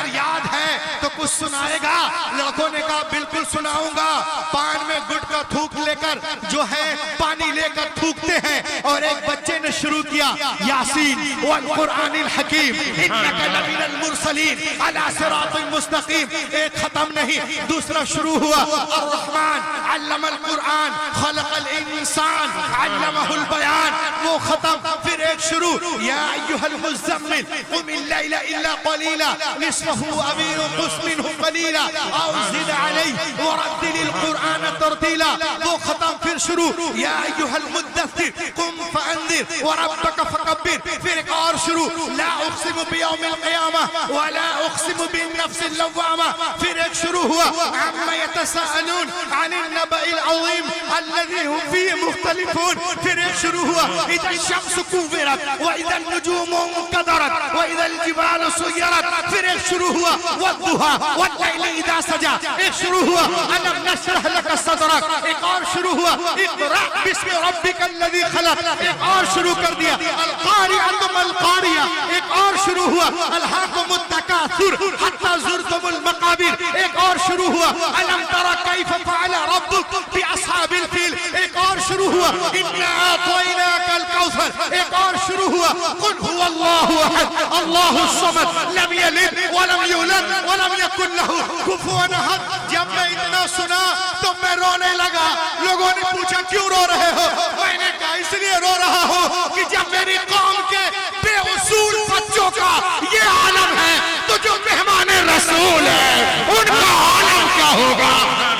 याद है तो कुछ सुनाएगा। लड़कों ने कहा बिल्कुल सुनाऊंगा। पान में गुटखा थूक लेकर जो है पानी लेकर थूकते हैं, और एक बच्चे ने शुरू किया यासीन वल कुरानिल हकीम इन्नका लमिनल मुरसलीन अला सिरातिल मुस्तकीम। एक खत्म नहीं, दूसरा शुरू हुआ अर्रहमान अल्लमल कुरान खलकल इंसान अल्लमहुल बयान, वो खत्म। फिर एक शुरू या अय्युहल मुज़म्मिल कुमिल लैला इल्ला क़लीला निस्फहु अव इंक़ुस मिन्हु क़लीला औ ज़िद अलैहि वरत्तिलिल कुरान तरतीला, वो खत्म। फिर शुरू या अय्युहल मुद्दस्सिर कुम फअंदिर व रब्बक फकब्बिर। फिर एक और शुरू ला उक़सिमु बियौमिल क़ियामा व ला उक़सिमु बिन नफ्सिल लव्वामा। फिर एक शुरू हुआ अम्मा यतसाअलून अनिन नबइल अज़ीम अल्लज़ी हुम फ़ीहि मुख़्तलिफ़ून। फिर एक शुरू हुआ इज़ा शम्सु कुव्विरत व इज़ा नुजूमु मुक़द्दरत व इज़ा जिबालु सुय्यरत। फिर एक शुरू हुआ वद्दुहा वल्लैलि इज़ा सजा। एक शुरू हुआ अलम नशरह लक सदरक। एक और शुरू हुआ इक़रा बिस्मि रब्बिकल लज़ी खलक। एक और शुरू कर दिया अल क़ारिअतु मल क़ारिया। एक और शुरू हुआ अलहाकुमुत तकासुर हत्ता ज़ुरतुमुल मक़ाबिर। एक और शुरू हुआ अलम तरा कैफ़ फ़अल रब्बुक बि अस्हाबिल फ़ील। एक और शुरू हुआ इन्ना अतैनाकल कौसर। एक और शुरू हुआ कुल हुवल्लाहु अहद अल्लाहुस समद लम यलिद व लम यूलद व लम यकुल लहू कुफुवन अहद। जब मैं इतना सुना तो मैं रोने लगा। लोगों ने पूछा क्यों रो रहे हो? मैंने कहा इसलिए रो रहा हूँ कि जब मेरी कौम के बेउसूल बच्चों का ये आलम है तो जो मेहमान रसूल है उनका आलम क्या होगा?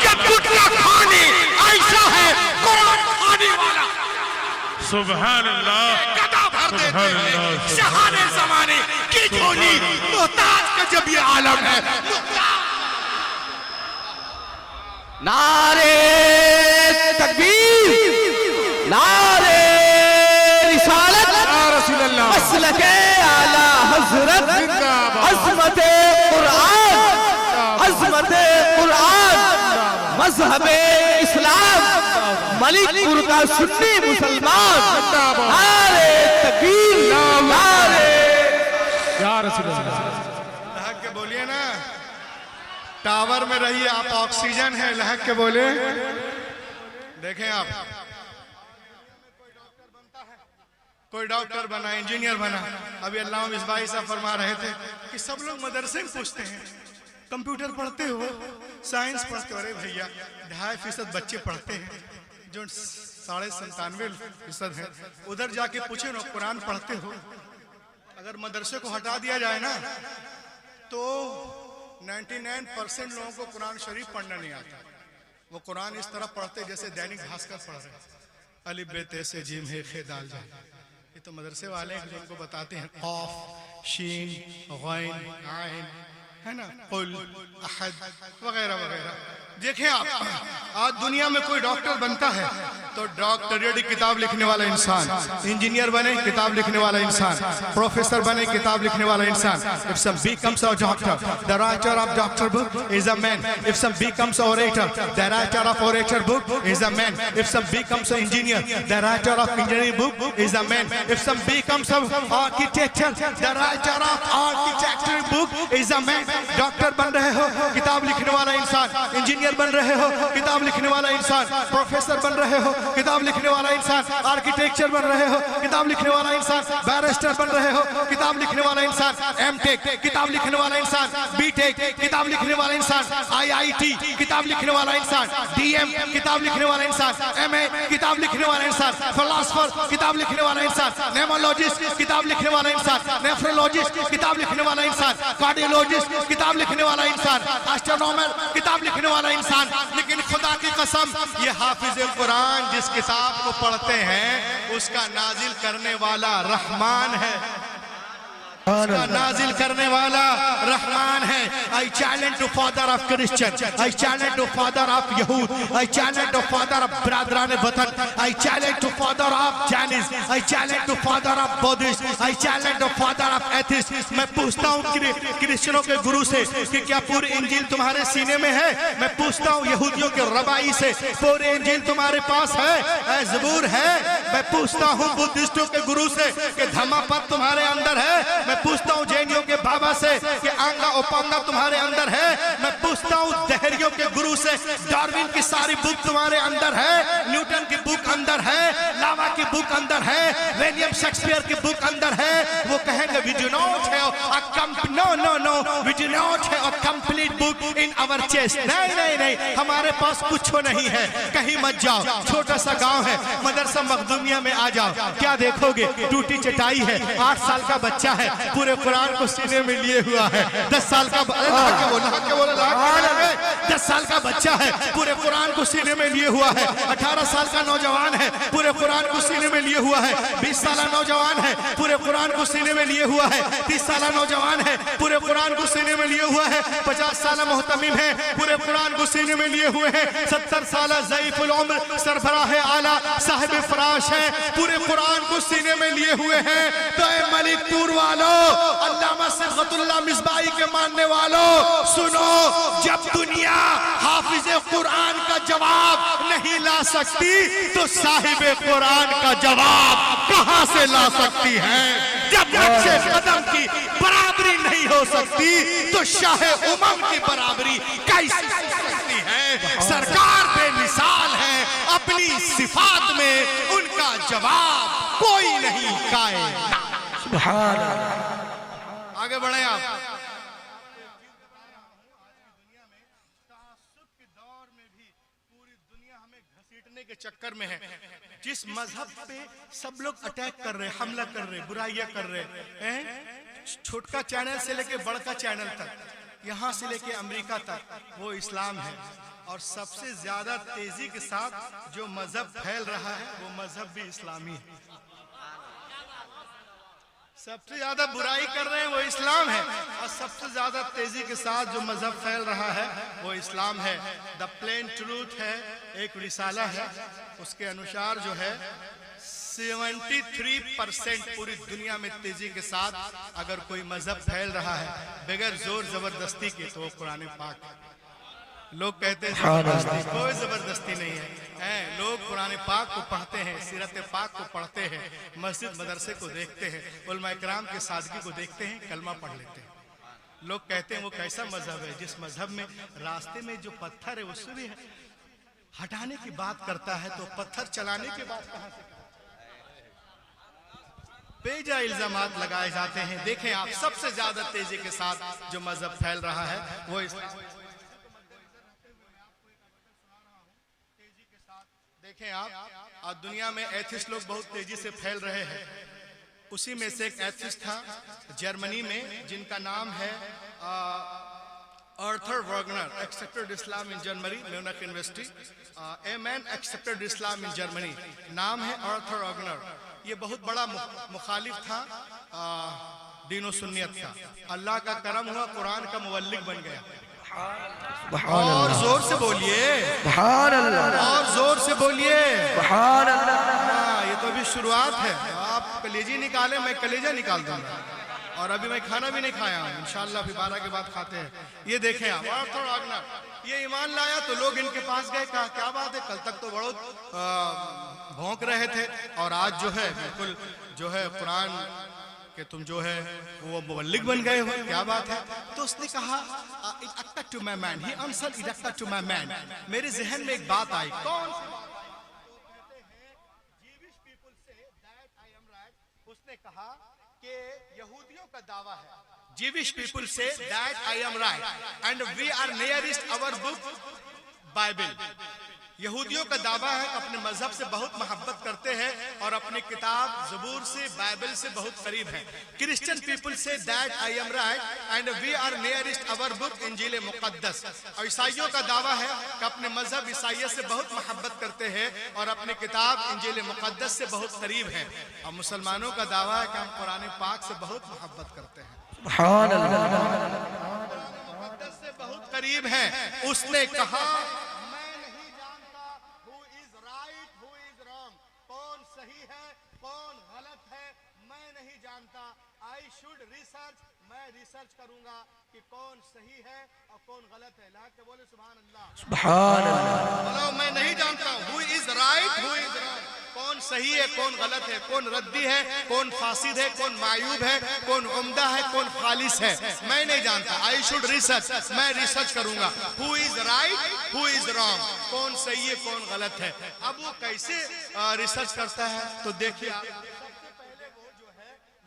जब गुटखा खाने ऐसा है कुरान खाने वाला सुभान अल्लाह, गदा भर देते सुभान हैं। अल्लाह। शहाने जमाने की झोली मुहताज का जब ये आलम है। नारे तकबीर, नारे रिसालत, मसलके आला हज़रत, अज़मते कुरान, अज़मते कुरान, मज़हबे इस्लाम, मलिकपुर का सुन्नी मुसलमान। नारे तकबीर, नारे लहक के बोलिए ना, टावर में रहिए आप, ऑक्सीजन है, लहक के बोले। देखें आप, कोई डॉक्टर बना, इंजीनियर बना। अभी अल्लाह मिसबाही साहब फरमा रहे थे कि सब लोग मदरसे में पूछते हैं कंप्यूटर पढ़ते हो, साइंस पढ़ते हो? अरे भैया 2.5% बच्चे पढ़ते हैं, जो 97.5% है। उधर जाके पूछे ना कुरान पढ़ते हो? अगर मदरसे को हटा दिया जाए ना तो 99% लोगों को कुरान शरीफ पढ़ना नहीं आता। वो कुरान इस तरह पढ़ते जैसे दैनिक भास्कर पढ़ रहे, अलिफ बे ते से जीम हे खे दाल जाए। ये तो मदरसे वाले हैं जो उनको बताते हैं कौफ शीन गैन आइन, है ना, कुल अहद वगैरह वगैरह। देखें आप, आज दुनिया में कोई डॉक्टर बनता है तो डॉक्टरेट किताब लिखने वाला इंसान, इंजीनियर बने किताब लिखने वाला इंसान, प्रोफेसर बने किताब लिखने वाला इंसान। If some becomes a doctor, the writer of doctor book is a man. If some becomes a orator, the writer of orator book is a man. If some becomes an engineer, the writer of engineering book is a man. If some becomes an architecture, the writer of architecture book is a man. Doctor बन रहे हो किताब लिखने वाला इंसान, engineer बन रहे हो किताब लिखने वाला इंसान, प्रोफेसर बन रहे हो किताब लिखने वाला इंसान, आर्किटेक्चर बन रहे हो किताब लिखने वाला इंसान, बैरिस्टर बन रहे हो किताब लिखने वाला इंसान, एमटेक किताब लिखने वाला इंसान, बीटेक किताब लिखने वाला इंसान, आईआईटी किताब लिखने वाला इंसान, डीएम किताब लिखने वाला इंसान, एमए किताब लिखने वाला इंसान, फिलोसोफर किताब लिखने वाला इंसान, नेमोलॉजिस्ट किताब लिखने वाला इंसान, नेफ्रोलॉजिस्ट किताब लिखने वाला इंसान, कार्डियोलॉजिस्ट किताब लिखने वाला इंसान, एस्ट्रोनॉमर किताब लिखने वाला इंसान। लेकिन खुदा की कसम, ये हाफिज कुरान जिस किताब को पढ़ते हैं उसका नाजिल करने वाला रहमान है। इसका नाजिल करने वाला रहमान है। I challenge to father of Christian, I challenge to father of यहूद, I challenge to father of ब्रादरान वतन, I challenge to father of Jains, I challenge to father of Buddhist, I challenge to father of atheist. मैं पूछता हूँ क्रिश्चियनों के गुरु से कि क्या पूरी इंजील तुम्हारे सीने में है? मैं पूछता हूँ यहूदियों के रबाई से पूरी इंजील तुम्हारे पास है? ज़बूर है? मैं पूछता हूँ बुद्धिस्टों के गुरु से कि धम्मपद तुम्हारे अंदर है? मैं पूछता हूँ जैनियों के बाबा से कि अंगा उपांगा तुम्हारे अंदर है? मैं पूछता हूँ दहरियों के गुरु से डार्विन की सारी बुक तुम्हारे अंदर है? न्यूटन की बुक अंदर है? लावा की बुक अंदर है? विलियम शेक्सपियर की बुक अंदर है? वो कहेंगे we do not have no we do not have a complete book in our chest। नहीं, हमारे पास कुछ नहीं है। कहीं मत जाओ, छोटा सा गांव है, मदरसा मखदूमिया में आ जाओ, क्या देखोगे? टूटी चटाई है, 8 साल का बच्चा है, पूरे कुरान को सीने में लिए हुआ है। 10 साल का 10 साल का बच्चा है, पूरे कुरान को सीने में लिए हुआ है। 18 साल का नौजवान है, पूरे कुरान को सीने में लिए हुआ है। 20 साल नौजवान है, पूरे कुरान को सीने में लिए हुआ है। 30 साल नौजवान है, पूरे कुरान को सीने में लिए हुआ है। 50 साल मोहतमिम है, पूरे कुरान को सीने में लिए हुए हैं। 70 साल ज़ईफ़ुल उम्र सरबराह आला साहिब फराश है, पूरे कुरान को सीने में लिए हुए हैं। तो ए मलिक टूर वालों, अल्लामा सिफ़तुल्लाह मिसबाही के मानने वालों, सुनो, जब दुनिया हाफिज़ कुरान का जवाब नहीं ला सकती तो साहिब कुरान का जवाब कहां से ला सकती है? जब नक्शे कदम की बराबरी नहीं हो सकती तो शाह उमम की बराबरी कैसे हो सकती है? सरकार बेमिसाल है, अपनी सिफात में उनका जवाब कोई नहीं कायम। सुभान अल्लाह। आगे बढ़े आप। के चक्कर में है, जिस मजहब पे सब लोग अटैक कर रहे, हमला कर रहे, बुराइयां कर रहे हैं, छोटका चैनल से लेके बड़का चैनल तक, यहाँ से लेके अमेरिका तक, वो इस्लाम है। और सबसे ज्यादा तेजी के साथ जो मजहब फैल रहा है वो मजहब भी इस्लामी है। सबसे ज्यादा बुराई कर रहे हैं वो इस्लाम है, और सबसे ज्यादा तेजी के साथ जो मजहब फैल रहा है वो इस्लाम है। द प्लेन ट्रूथ है, एक रिसाला है, उसके अनुसार जो है 73% पूरी दुनिया में तेजी के साथ अगर कोई मजहब फैल रहा है बगैर जोर जबरदस्ती के तो वो कुरान पाक है। लोग कहते हैं जबरदस्ती, कोई जबरदस्ती नहीं है। लोग कुरान पाक को पढ़ते हैं, सीरत पाक को पढ़ते हैं, मस्जिद मदरसे को देखते हैं, उलमा इकराम के सादगी को देखते हैं, कलमा पढ़ लेते हैं। लोग कहते हैं वो कैसा मजहब है जिस मजहब में रास्ते में जो पत्थर है उससे भी हटाने की बात करता है, तो पत्थर चलाने की बात कहां से? बेजा इल्जामात लगाए जाते हैं। देखें आप, सबसे ज्यादा तेजी के साथ जो मजहब फैल रहा है वो देखें आप, दुनिया में एथिस्ट लोग बहुत तेजी से फैल रहे हैं। उसी में से एक एथिस्ट था जर्मनी में जिनका नाम है Arthur Wagner, accepted Islam in Germany, Munich university. A man accepted Islam in Germany, नाम है आर्थर वैगनर। ये बहुत बड़ा मुखालिफ था दीनो सुन्नियत का। अल्लाह का करम हुआ, कुरान का मुवल्लिग बन गया। और जोर से बोलिए, और जोर से बोलिए। ये तो अभी शुरुआत है, आप कलेजी निकाले, मैं कलेजा निकाल दूंगा। और अभी मैं खाना भी नहीं खाया हूँ, इंशाल्लाह अभी 12 के बाद खाते हैं। ये देखें आप, थोड़ा आगना ये ईमान लाया तो लोग इनके पास गए, कहा क्या बात है, कल तक तो बहुत भौंक रहे थे और आज जो है बिल्कुल जो है कुरान कि तुम जो है वो मुबल्लिग बन गए हो, क्या बात है? तो उसने कहा it attack to my man, he answered it attack to my man. मेरे जहन में एक बात आई, कौन? जीविश पीपल से दैट आई एम राइट। उसने कहा कि यहूदियों का दावा है, Jewish people say that I am right and we are nearest our book Bible। यहूदियों का दावा है कि अपने मजहब से बहुत मोहब्बत करते हैं और अपनी किताब ज़बूर से, बाइबल से बहुत करीब है। क्रिश्चियन पीपल से that I am right and we are nearest our book इंजील मुकद्दस। और ईसाइयों का दावा है कि अपने मजहब ईसाइयत से बहुत मोहब्बत करते हैं और अपनी किताब इंजील मुकद्दस से बहुत करीब है। और मुसलमानों का दावा है कि हम कुरान पाक से बहुत मोहब्बत करते हैं, सुभान अल्लाह। मुकद्दस से बहुत करीब है। उसने कहा सही है कौन गलत है मैं नहीं जानता। आई शुड रिसर्च, मैं रिसर्च करूंगा कि कौन सही है और कौन गलत है। ला के बोले सुभान अल्लाह, सुभान अल्लाह। बोलो मैं नहीं जानता who is right who is wrong, कौन सही है कौन गलत है, कौन रद्दी है कौन फासिद है, कौन मायूब है कौन उम्दा है कौन खालिस है, मैं नहीं जानता। आई शुड रिसर्च, मैं रिसर्च करूंगा। Who is right who is wrong, कौन सही है कौन गलत है। अब वो कैसे रिसर्च करता है तो देखिए,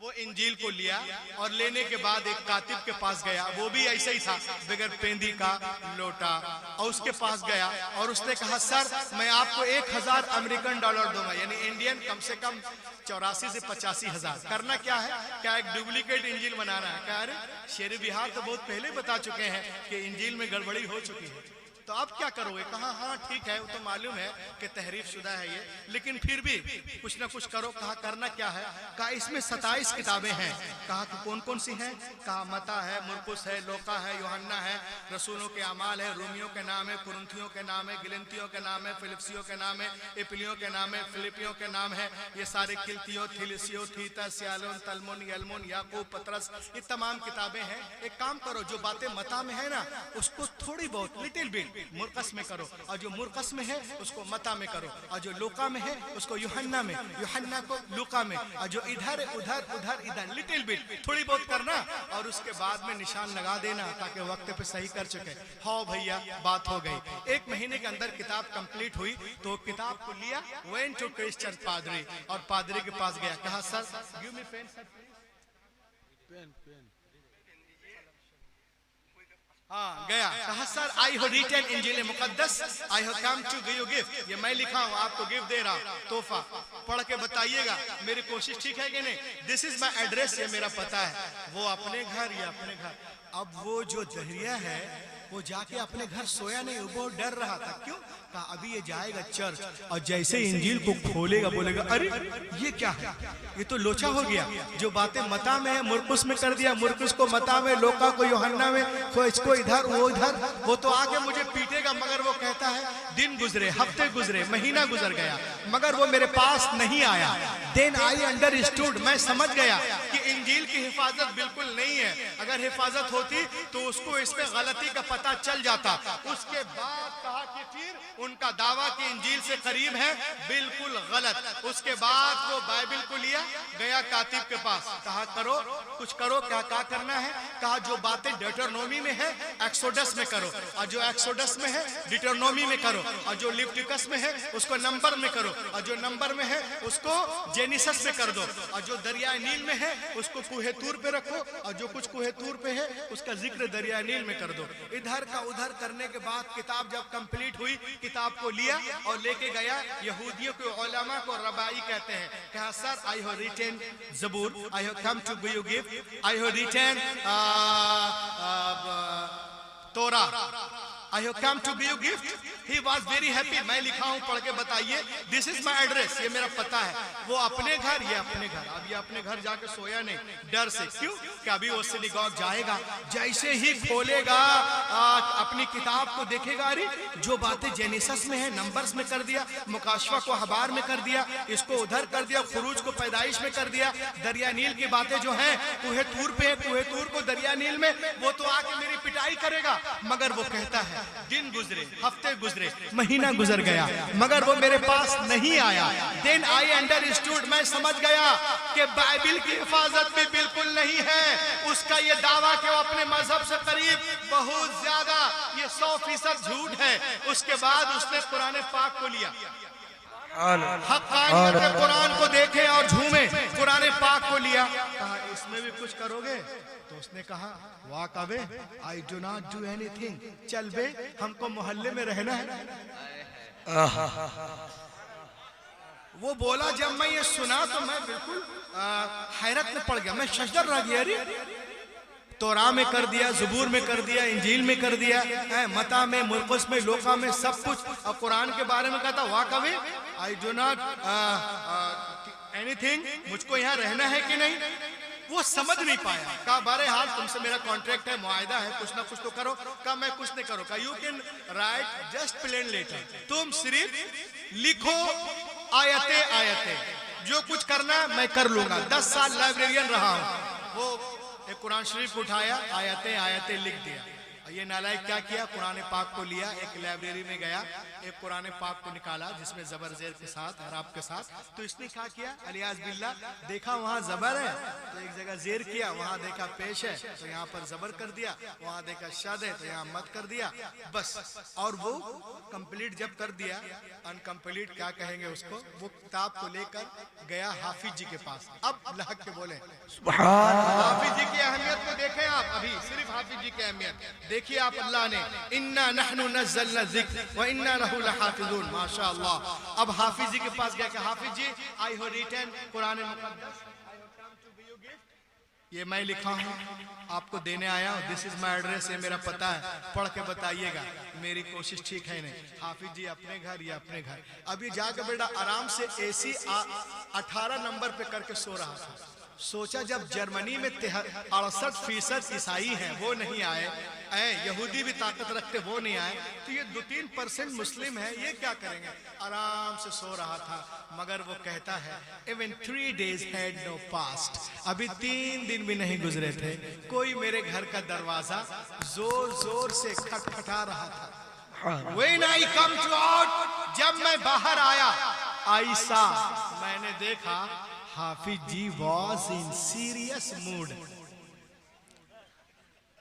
वो इंजील को लिया और लेने के बाद एक कातिब के पास गया, वो भी ऐसे ही था बगैर पेंदी का लोटा, और उसके पास गया और उसने कहा सर मैं आपको 1000 अमेरिकन डॉलर दूंगा, यानी इंडियन कम से कम 84 से 85 हजार। करना क्या है, क्या एक डुप्लीकेट इंजील बनाना है। क्या अरे शेर बिहार तो बहुत पहले बता चुके हैं कि इंजील में गड़बड़ी हो चुकी है, तो अब क्या करोगे। कहा हाँ ठीक है वो तो मालूम है कि तहरीफ शुदा है ये, लेकिन फिर भी कुछ ना कुछ करो। कहा करना क्या है, कहा इसमें 27 किताबें हैं। कहा कि कौन कौन सी हैं, कहा मता है, मुरकुस है, लोका है, यूहन्ना है, रसूलों के अमाल है, रोमियों के नाम है, कुरिन्थियों के नाम है, गिलंतियों के नाम है, फिलिप्सियों के नाम है, इपलियों के नाम है, फिलिपियों के नाम है। ये सारे किल्तियों, थिलिसियों, थीता, सियालोन, तलमोन, यलमोन, याकूब, पतरस, ये तमाम किताबें हैं। एक काम करो, जो बातें मता में है ना उसको थोड़ी बहुत लिटिल बिट मुरकस में करो, और जो मुरकस में है उसको मता में करो, और जो लोका में है उसको यूहन्ना में, यूहन्ना को लूका में, और जो इधर उधर उधर इधर लिटिल बिट थोड़ी बहुत करना, और उसके बाद में निशान लगा देना ताकि वक्त पे सही कर चुके। हाँ भैया बात हो गई। 1 महीने के अंदर किताब कंप्लीट हुई तो किताब को लिया, वेंट टू क्रिश्चियन पादरी, और पादरी के पास गया। कहा sir give me pen sir please. हाँ गया, कहा सर आई हैव रिटन इंजील मुकद्दस, I have come to give you gift, ये मैं लिखा हूँ आपको गिफ्ट दे रहा हूँ, तोहफा, पढ़ के बताइएगा मेरी कोशिश ठीक है कि नहीं। दिस इज माई एड्रेस, ये मेरा पता है। वो अपने घर, ये अपने घर। अब वो जो दहरिया है वो जाके अपने घर सोया नहीं, वो डर रहा था। क्यों, कहा अभी ये जाएगा चर्च और जैसे इंजील को खोलेगा बोलेगा अरे ये क्या है, ये तो लोचा हो गया। जो बातें मता में है मुरकुस में कर दिया, मुरकुस को मता में, लोका को यूहन्ना में, को इसको इधर वो इधर। वो तो आके मुझे पीटेगा, मगर वो कहता है दिन गुजरे, हफ्ते गुजरे, महीना गुजर गया, मगर वो मेरे पास नहीं आया। देन आई अंडरस्टूड, मैं समझ गया कि इंजील की हिफाजत बिल्कुल नहीं है। अगर हिफाजत होती तो उसको इसमें गलती का पता चल जाता। उसके बाद कहा कि फिर उनका दावा कि इंजील से करीब है बिल्कुल गलत। उसके बाद वो बाइबल को लिया, गया कातिब के पास, कहा करो कुछ करो। क्या करना है, कहा जो बातें डिटरनोमी में है एक्सोडस में करो, और जो एक्सोडस में है डिटरनोमी में करो, और जो लिविटिकस में है उसको नंबर में करो, और जो नंबर में है उसको जेनेसिस में कर दो, और जो दरिया नील में है उसको कुहे तूर पे रखो, और जो कुछ कुहे तूर पे है उसका जिक्र दरिया नील में कर दो। इधर का उधर करने के बाद किताब जब कंप्लीट हुई, किताब को लिया और लेके गया। यहूदियों के उलमा को रबाई कहते हैं। कहा सर आई हैव रिटन ज़बूर, I have come to give you gift, I have written Torah, I have come to give you gift. He was very happy. मैं लिखा हूं, पढ़ के बताइए। दिस इज माई एड्रेस, ये मेरा पता है। वो अपने घर, ये अपने घर। अब ये अपने घर जाके सोया नहीं डर से। क्यों, कि अभी वो सिनेगॉग जाएगा, जैसे ही खोलेगा अपनी किताब को देखेगा, अरे जो बातें जेनेसिस में है नंबर्स में कर दिया, मुकाशवा को हबार में कर दिया, इसको उधर कर दिया, खुरूज को पैदाइश में कर दिया, दरिया नील की बातें जो है कुहे तूर पे है, कुहे तूर को दरिया नील में, वो तो आके मेरी पिटाई करेगा। मगर वो कहता है दिन गुजरे, हफ्ते गुजरे, महीना गुजर गया, मगर वो मेरे पास नहीं आया। देन आई अंडरस्टूड, मैं समझ गया कि बाइबल की हिफाजत भी बिल्कुल नहीं है। उसका ये दावा कि वो अपने मजहब से करीब बहुत ज्यादा, ये 100% झूठ है। उसके बाद उसने कुरान पाक को लिया, हक़ानियत कुरान को देखे और झूमे, कुरान पाक को लिया। कहा इसमें भी कुछ करोगे, तो उसने कहा वाह कबे I do not do anything, चल बे हमको मोहल्ले में रहना है। वो बोला, जब मैं ये सुना तो मैं बिल्कुल हैरत में पड़ गया, मैं शजर रह गया। अरे तोरा में कर दिया, ज़बूर में कर दिया, इंजील में कर दिया, मता में, मुरक़स में, लोका में, सब कुछ। अब कुरान के बारे में कहता वाह कभी आई डू नॉट एनीथिंग, मुझको यहाँ रहना है कि नहीं, वो समझ नहीं पाया। कहा बारे हाल तुमसे मेरा कॉन्ट्रैक्ट है, मुआयदा है, कुछ ना कुछ तो करो। कहा मैं कुछ नहीं करो। कहा you can write just plain letter, तुम सिर्फ लिखो आयते आयते, जो कुछ करना है मैं कर लूंगा। 10 साल लाइब्रेरियन रहा हूं। वो एक कुरान शरीफ उठाया, आयते आयते लिख दिया। ये नालायक क्या किया, कुरान पाक को लिया, एक लाइब्रेरी में गया, एक कुरान पाक को निकाला जिसमें जबर जेर के साथ, अरब के साथ। तो इसने क्या किया, अलियाज बिल्ला, देखा वहां जबर है तो एक जगह जेर किया, वहां देखा पेश है तो यहाँ पर जबर कर दिया, वहां देखा शद है तो यहाँ मत कर दिया, बस। और वो कंप्लीट जब कर दिया, अनकम्प्लीट क्या कहेंगे उसको, वो किताब को लेकर गया हाफिज जी के पास। अब लहक के बोले हाफिज जी की अहमियत को देखें आप, अभी सिर्फ हाफिज जी की अहमियत देखिए आप। अल्लाह ने इन्ना नहनु नज़्ज़लना ज़िक्र व इन्ना लहु लहाफ़िज़ून, माशाअल्लाह। अब हाफिज जी के पास गया कि हाफिज जी, आई हैव रिटन कुरान मुक़द्दस, ये मैं लिखा हूँ, आपको देने आया हूँ, दिस इज माई एड्रेस, ये मेरा पता है, पढ़ के बताइएगा मेरी कोशिश ठीक है नहीं। हाफिज जी अपने घर या अपने घर, अभी जाकर बेटा आराम से AC 18 नंबर पे करके सो रहा था। सोचा जब जर्मनी में 68% ईसाई हैं, वो नहीं आए, यहूदी भी ताकत रखते वो नहीं आए, तो ये 2-3% मुस्लिम है, ये क्या करेंगे। आराम से सो रहा था, मगर वो कहता है even 3 days had no passed, अभी 3 दिन भी नहीं गुजरे थे, कोई मेरे घर का दरवाजा जोर जोर से खटखटा रहा था। When I come to out, जब मैं बाहर आया, आयशा मैंने देखा Hafiz ji was in serious mood.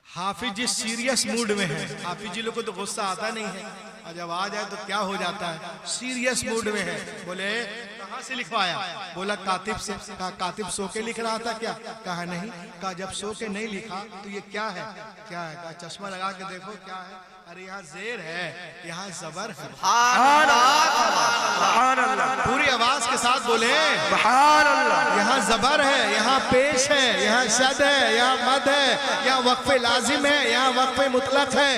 Hafiz ji serious mood में है। हाफिज जी लोग को तो गुस्सा आता नहीं है, और जब आ जाए तो क्या हो जाता है, सीरियस मूड में है। बोले कहाँ से लिखवाया, बोला कातिब से। कहा कातिब सो के लिख रहा था क्या, कहा नहीं। कहा जब सो के नहीं लिखा तो ये क्या है, क्या है। कहा चश्मा लगा के देखो क्या है, अरे यहाँ जेर है, यहाँ जबर है। पूरी आवाज के साथ बोले यहाँ जबर है, यहाँ पेश है, यहाँ शद है, यहाँ मद है, यहाँ वक्फे लाजिम है, यहाँ वक्फे मुतलक है,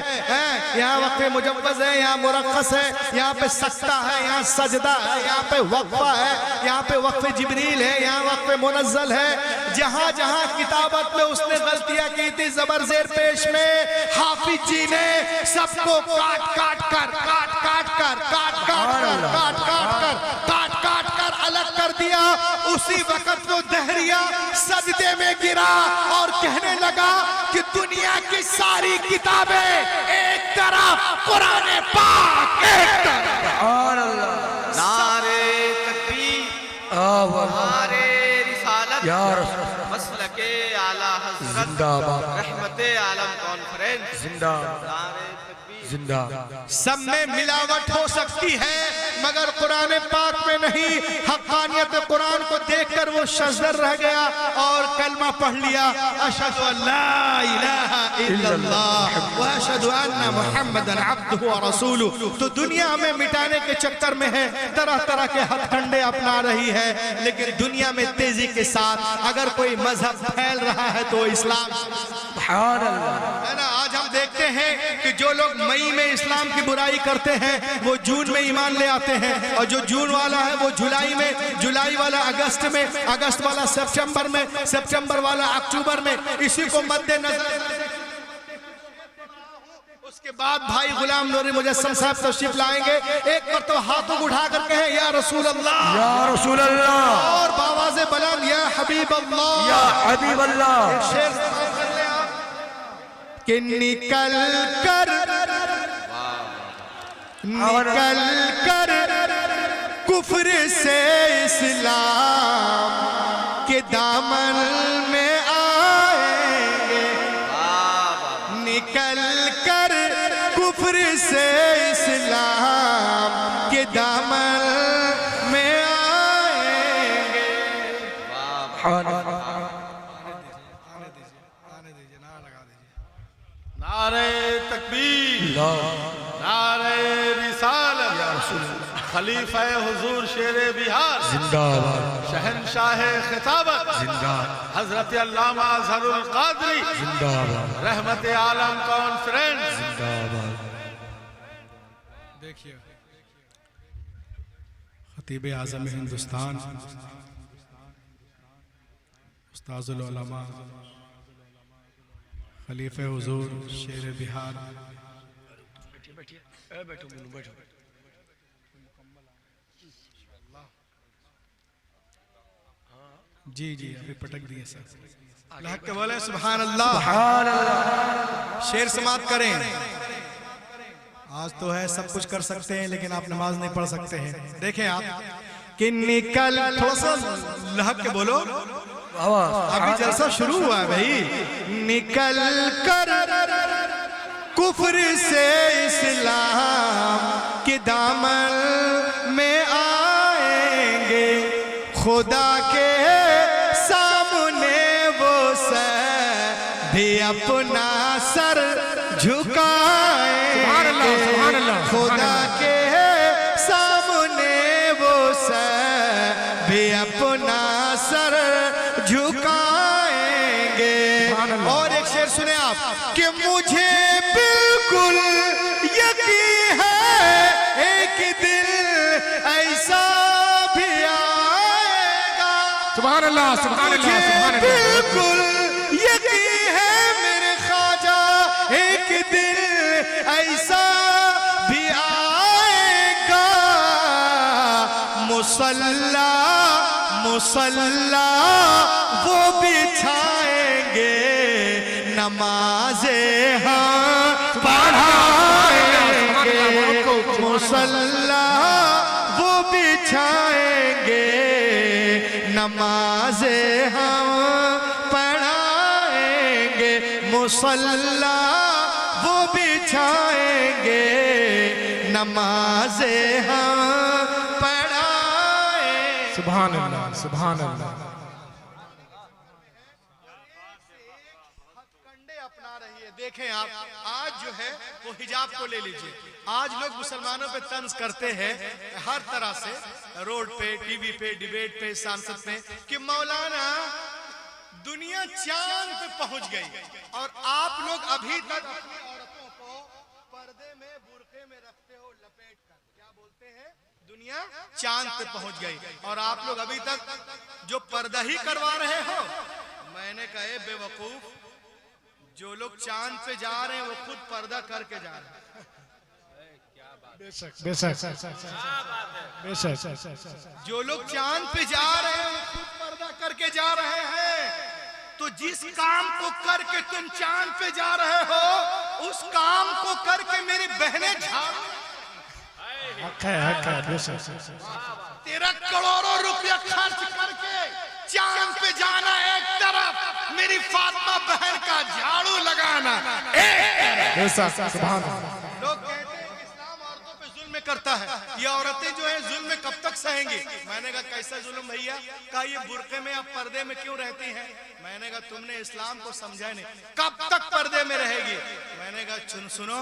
यहाँ वक्फे मुजव्वज है, यहाँ मुरक्कस है, यहाँ पे सख्ता है, यहाँ सजदा है, यहाँ पे वक्फा है, यहाँ पे वक्फे जिब्रील है, यहाँ वक्फे मुनज़्ज़ल है। जहाँ जहाँ किताबत में उसने गलतियां की थी जबर जेर पेश में, हाफिज जी ने सबको काट काट कर अलग कर दिया। उसी वक्त वो दहरिया सजदे में गिरा और कहने लगा कि दुनिया की सारी किताबें एक तरफ, कुरान पाक एक तरफ। नारे तकबीर, नारे रिसालत, मसलके आला हज़रत, जिंदाबाद, रहमते आलम कॉन्फ्रेंस, जिंदाबाद, जिंदाबाद। सब में मिलावट हो सकती है मगर कुरान पाक में नहीं। हक़ानियत कुरान को देखकर वो शज़र रह गया और कलमा पढ़ लिया, अशहदु अल्ला इलाहा इल्लल्लाह व अशहदु अन्ना मुहम्मदन अब्दुहु व रसूलुहु। तो दुनिया में मिटाने के चक्कर में है, तरह तरह के हथकंडे अपना रही है, लेकिन दुनिया में तेजी के साथ अगर कोई मजहब फैल रहा है तो इस्लाम है ना। आज हम देखते हैं कि जो लोग मई में इस्लाम की बुराई करते हैं वो जून में ईमान ले आते हैं, और जो जून वाला है वो जुलाई में, जुलाई वाला अगस्त में, अगस्त वाला सितंबर में, सितंबर वाला अक्टूबर में। इसी को मद्देनजर उसके बाद भाई गुलाम नूरी मुजस्सम साहब तशरीफ लाएंगे। एक बार तो हाथों उठाकर कहे या रसूल अल्लाह, या रसूल अल्लाह, और बावाज़े बुलंद या हबीब अल्लाह, या हबीब अल्लाह। शेर कर ले आप कि निकल कर कुफ्र से इस्लाम के दामन में आएंगे, निकल कर कुफ्र से इस्लाम के दामन में आएंगे। नारे तकबीर, नारे रिसालत, खलीफा हुजूर शेर बिहार जिंदाबाद शहनशाह खिताबत जिंदाबाद हजरत अल्लामा अजहरुल कादरी जिंदाबाद रहमत आलम कॉन्फ्रेंस जिंदाबाद। देखिए खतीब आज़म हिंदुस्तान उस्ताजुल उलमा खलीफा हुजूर शेर बिहार जी जी अभी पटक दिए सर अल्लाह के बोले सुभान अल्लाह। शेर समाप्त करें। आज तो है सब कुछ कर सकते हैं लेकिन आप नमाज नहीं पढ़ सकते हैं। देखें आप कि निकल थोड़ा सा लहक के बोलो अभी जलसा शुरू हुआ है भाई। निकल कर कुफ्र से इस्लाम के दामन में आएंगे खुदा के सामने वो भी अपना सर झुकाएंगे खुदा के सामने वो भी अपना सर झुकाएंगे। और एक शेर सुने आप कि मुझे बिल्कुल यकीन है एक दिन ऐसा भी आएगा। सुभान अल्लाह सुभान अल्लाह सुभान अल्लाह। बिल्कुल यकीन है मेरे ख्वाजा एक दिन ऐसा भी आएगा। मुसल्ला मुसल्ला वो बिछाएंगे नमाज़े हाँ पढ़ाएंगे। मुसल्ला वो बिछाएंगे नमाज़े हम पढ़ाएंगे। मुसल्ला वो बिछाएंगे नमाज़े हम पढ़ाएंगे। सुभान अल्लाह सुभान अल्लाह। कंडे अपना रही है। देखें आप आज जो है वो हिजाब को ले लीजिए। आज लोग मुसलमानों पे तंज करते हैं हर तरह से, रोड पे, टीवी पे, डिबेट पे, सांसद पे कि मौलाना दुनिया चांद पे पहुंच गई और आप लोग अभी तक अपनी औरतों को पर्दे में बुर्के में रखते हो लपेट कर। क्या बोलते हैं? दुनिया चांद पे पहुंच गई और आप लोग अभी तक जो पर्दा ही करवा रहे हो। मैंने कहे बेवकूफ, जो लोग चांद पे जा रहे हैं वो खुद पर्दा करके जा रहे हैं। बेशक बेशक बेशक। जो लोग चांद पे जा रहे हैं वो खुद पर्दा करके जा रहे हैं। तो जिस काम को करके तुम चांद पे जा रहे हो उस काम को करके मेरी बहनें झाड़। हक है बेशक। तेरा करोड़ों रुपया खर्च करके चांद पे जाना एक तरफ, मेरी फातिमा बहन का झाड़ू लगाना एक तरफ। बेशक सुभान अल्लाह। लोग कहते हैं कि इस्लाम औरतों पे जुल्म करता है, ये औरतें जो है जुल्म कब तक सहेंगी? मैंने कहा कैसा जुल्म भैया? कहा ये बुर्के में आप पर्दे में क्यों रहती हैं? मैंने कहा तुमने इस्लाम को समझा नहीं, कब तक पर्दे में रहेगी? मैंने कहा सुनो,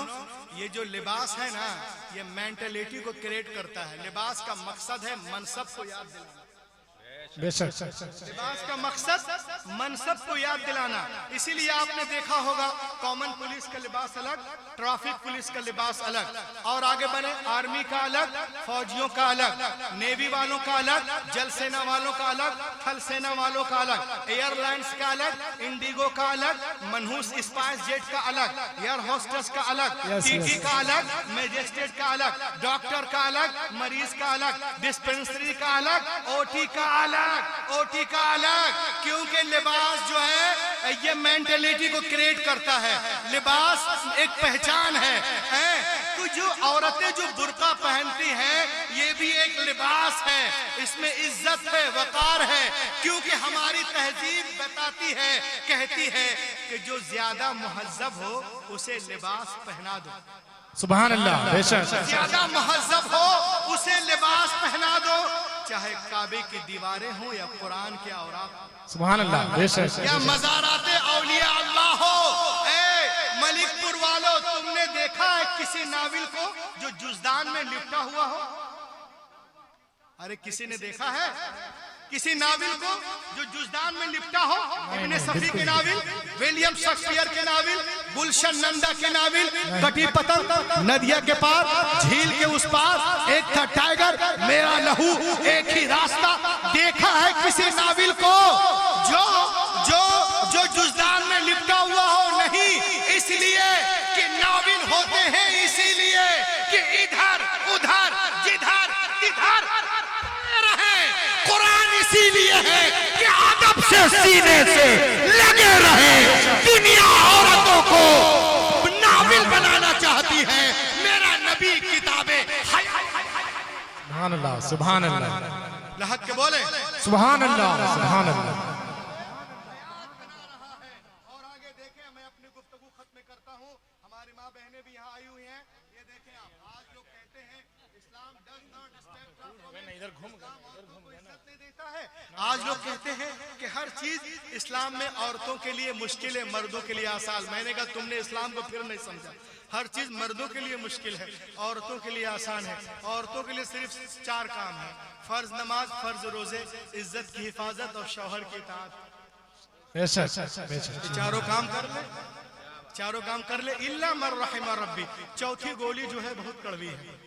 ये जो लिबास है ना ये मेंटालिटी को क्रिएट करता है। लिबास का मकसद है मनसब को याद दिलाना। बेशक लिबास का मकसद मनसब को याद दिलाना। इसीलिए आपने देखा होगा कॉमन पुलिस का लिबास अलग, ट्रैफिक पुलिस का लिबास अलग, और आगे बने आर्मी का अलग, फौजियों का अलग, नेवी वालों का अलग, जल सेना वालों का अलग, थल सेना वालों का अलग, एयरलाइंस का अलग, इंडिगो का अलग, मनहूस स्पाइस जेट का अलग, एयर होस्टेस का अलग, टीटी का अलग, मैजिस्ट्रेट का अलग, डॉक्टर का अलग, मरीज का अलग, डिस्पेंसरी का अलग, ओटी का अलग, ओटी का अलग। क्योंकि लिबास जो है ये मेंटालिटी को क्रिएट करता है। लिबास एक पहचान है। तो जो औरतें जो बुर्का पहनती हैं ये भी एक लिबास है, इसमें इज्जत है, वकार है। क्योंकि हमारी तहजीब बताती है, कहती है कि जो ज्यादा मुहज्जब हो उसे लिबास पहना दो। सुभान अल्लाह बेशक। ज्यादा मुहज्जब हो उसे लिबास पहना दो, चाहे काबे की दीवारें हो या कुरान के औरात, सुभान अल्लाह बेशक। या मज़ाराते औलिया अल्लाह हो। मलिकपुर वालों, तुमने देखा है किसी नाविल को जो जुजदान में लिपटा हुआ हो? अरे किसी ने देखा है किसी नाविल को जो जुजदान में लिपटा हो? इब्ने सफी के नाविल, विलियम शेक्सपियर के नाविल, गुलशन नंदा के नाविल, कटी पतंग, नदिया के पार, झील के उस पार, एक था टाइगर, मेरा लहू, एक ही रास्ता, देखा है किसी नाविल को जो जो जो जुजदान में लिपटा हुआ हो? नहीं, इसलिए कि नाविल होते हैं इसीलिए कि इधर उधर जिधर तिधर रहे। कुरान इसीलिए है कि अदब से सीने से लगे रहे। दुनिया औरतों को नाविल बनाना चाहती है, मेरा नबी किताबें सुभान अल्लाह, सुभान अल्लाह, लहक के बोले सुभान अल्लाह, सुभान अल्लाह। और आगे देखें, मैं अपनी गुफ्तगू खत्म करता हूँ। हमारी माँ बहनें भी यहाँ आई हुई हैं। ये देखें आप, आज लोग कहते हैं इस्लाम डज नॉट इधर घूम इज्जत नहीं देता है। आज लोग कहते हैं कि हर चीज इस्लाम में औरतों के लिए मुश्किल है, मर्दों के लिए आसान। मैंने कहा तुमने इस्लाम को फिर नहीं समझा। हर चीज मर्दों के लिए मुश्किल है, औरतों के लिए आसान है। औरतों के लिए सिर्फ 4 काम है: फर्ज नमाज, फर्ज रोजे, इज्जत की हिफाजत और शौहर की इताअत। चारों काम कर ले, चारों काम कर ले, इल्ला मर रहिमा रब्बी। चौथी गोली जो है बहुत कड़वी है,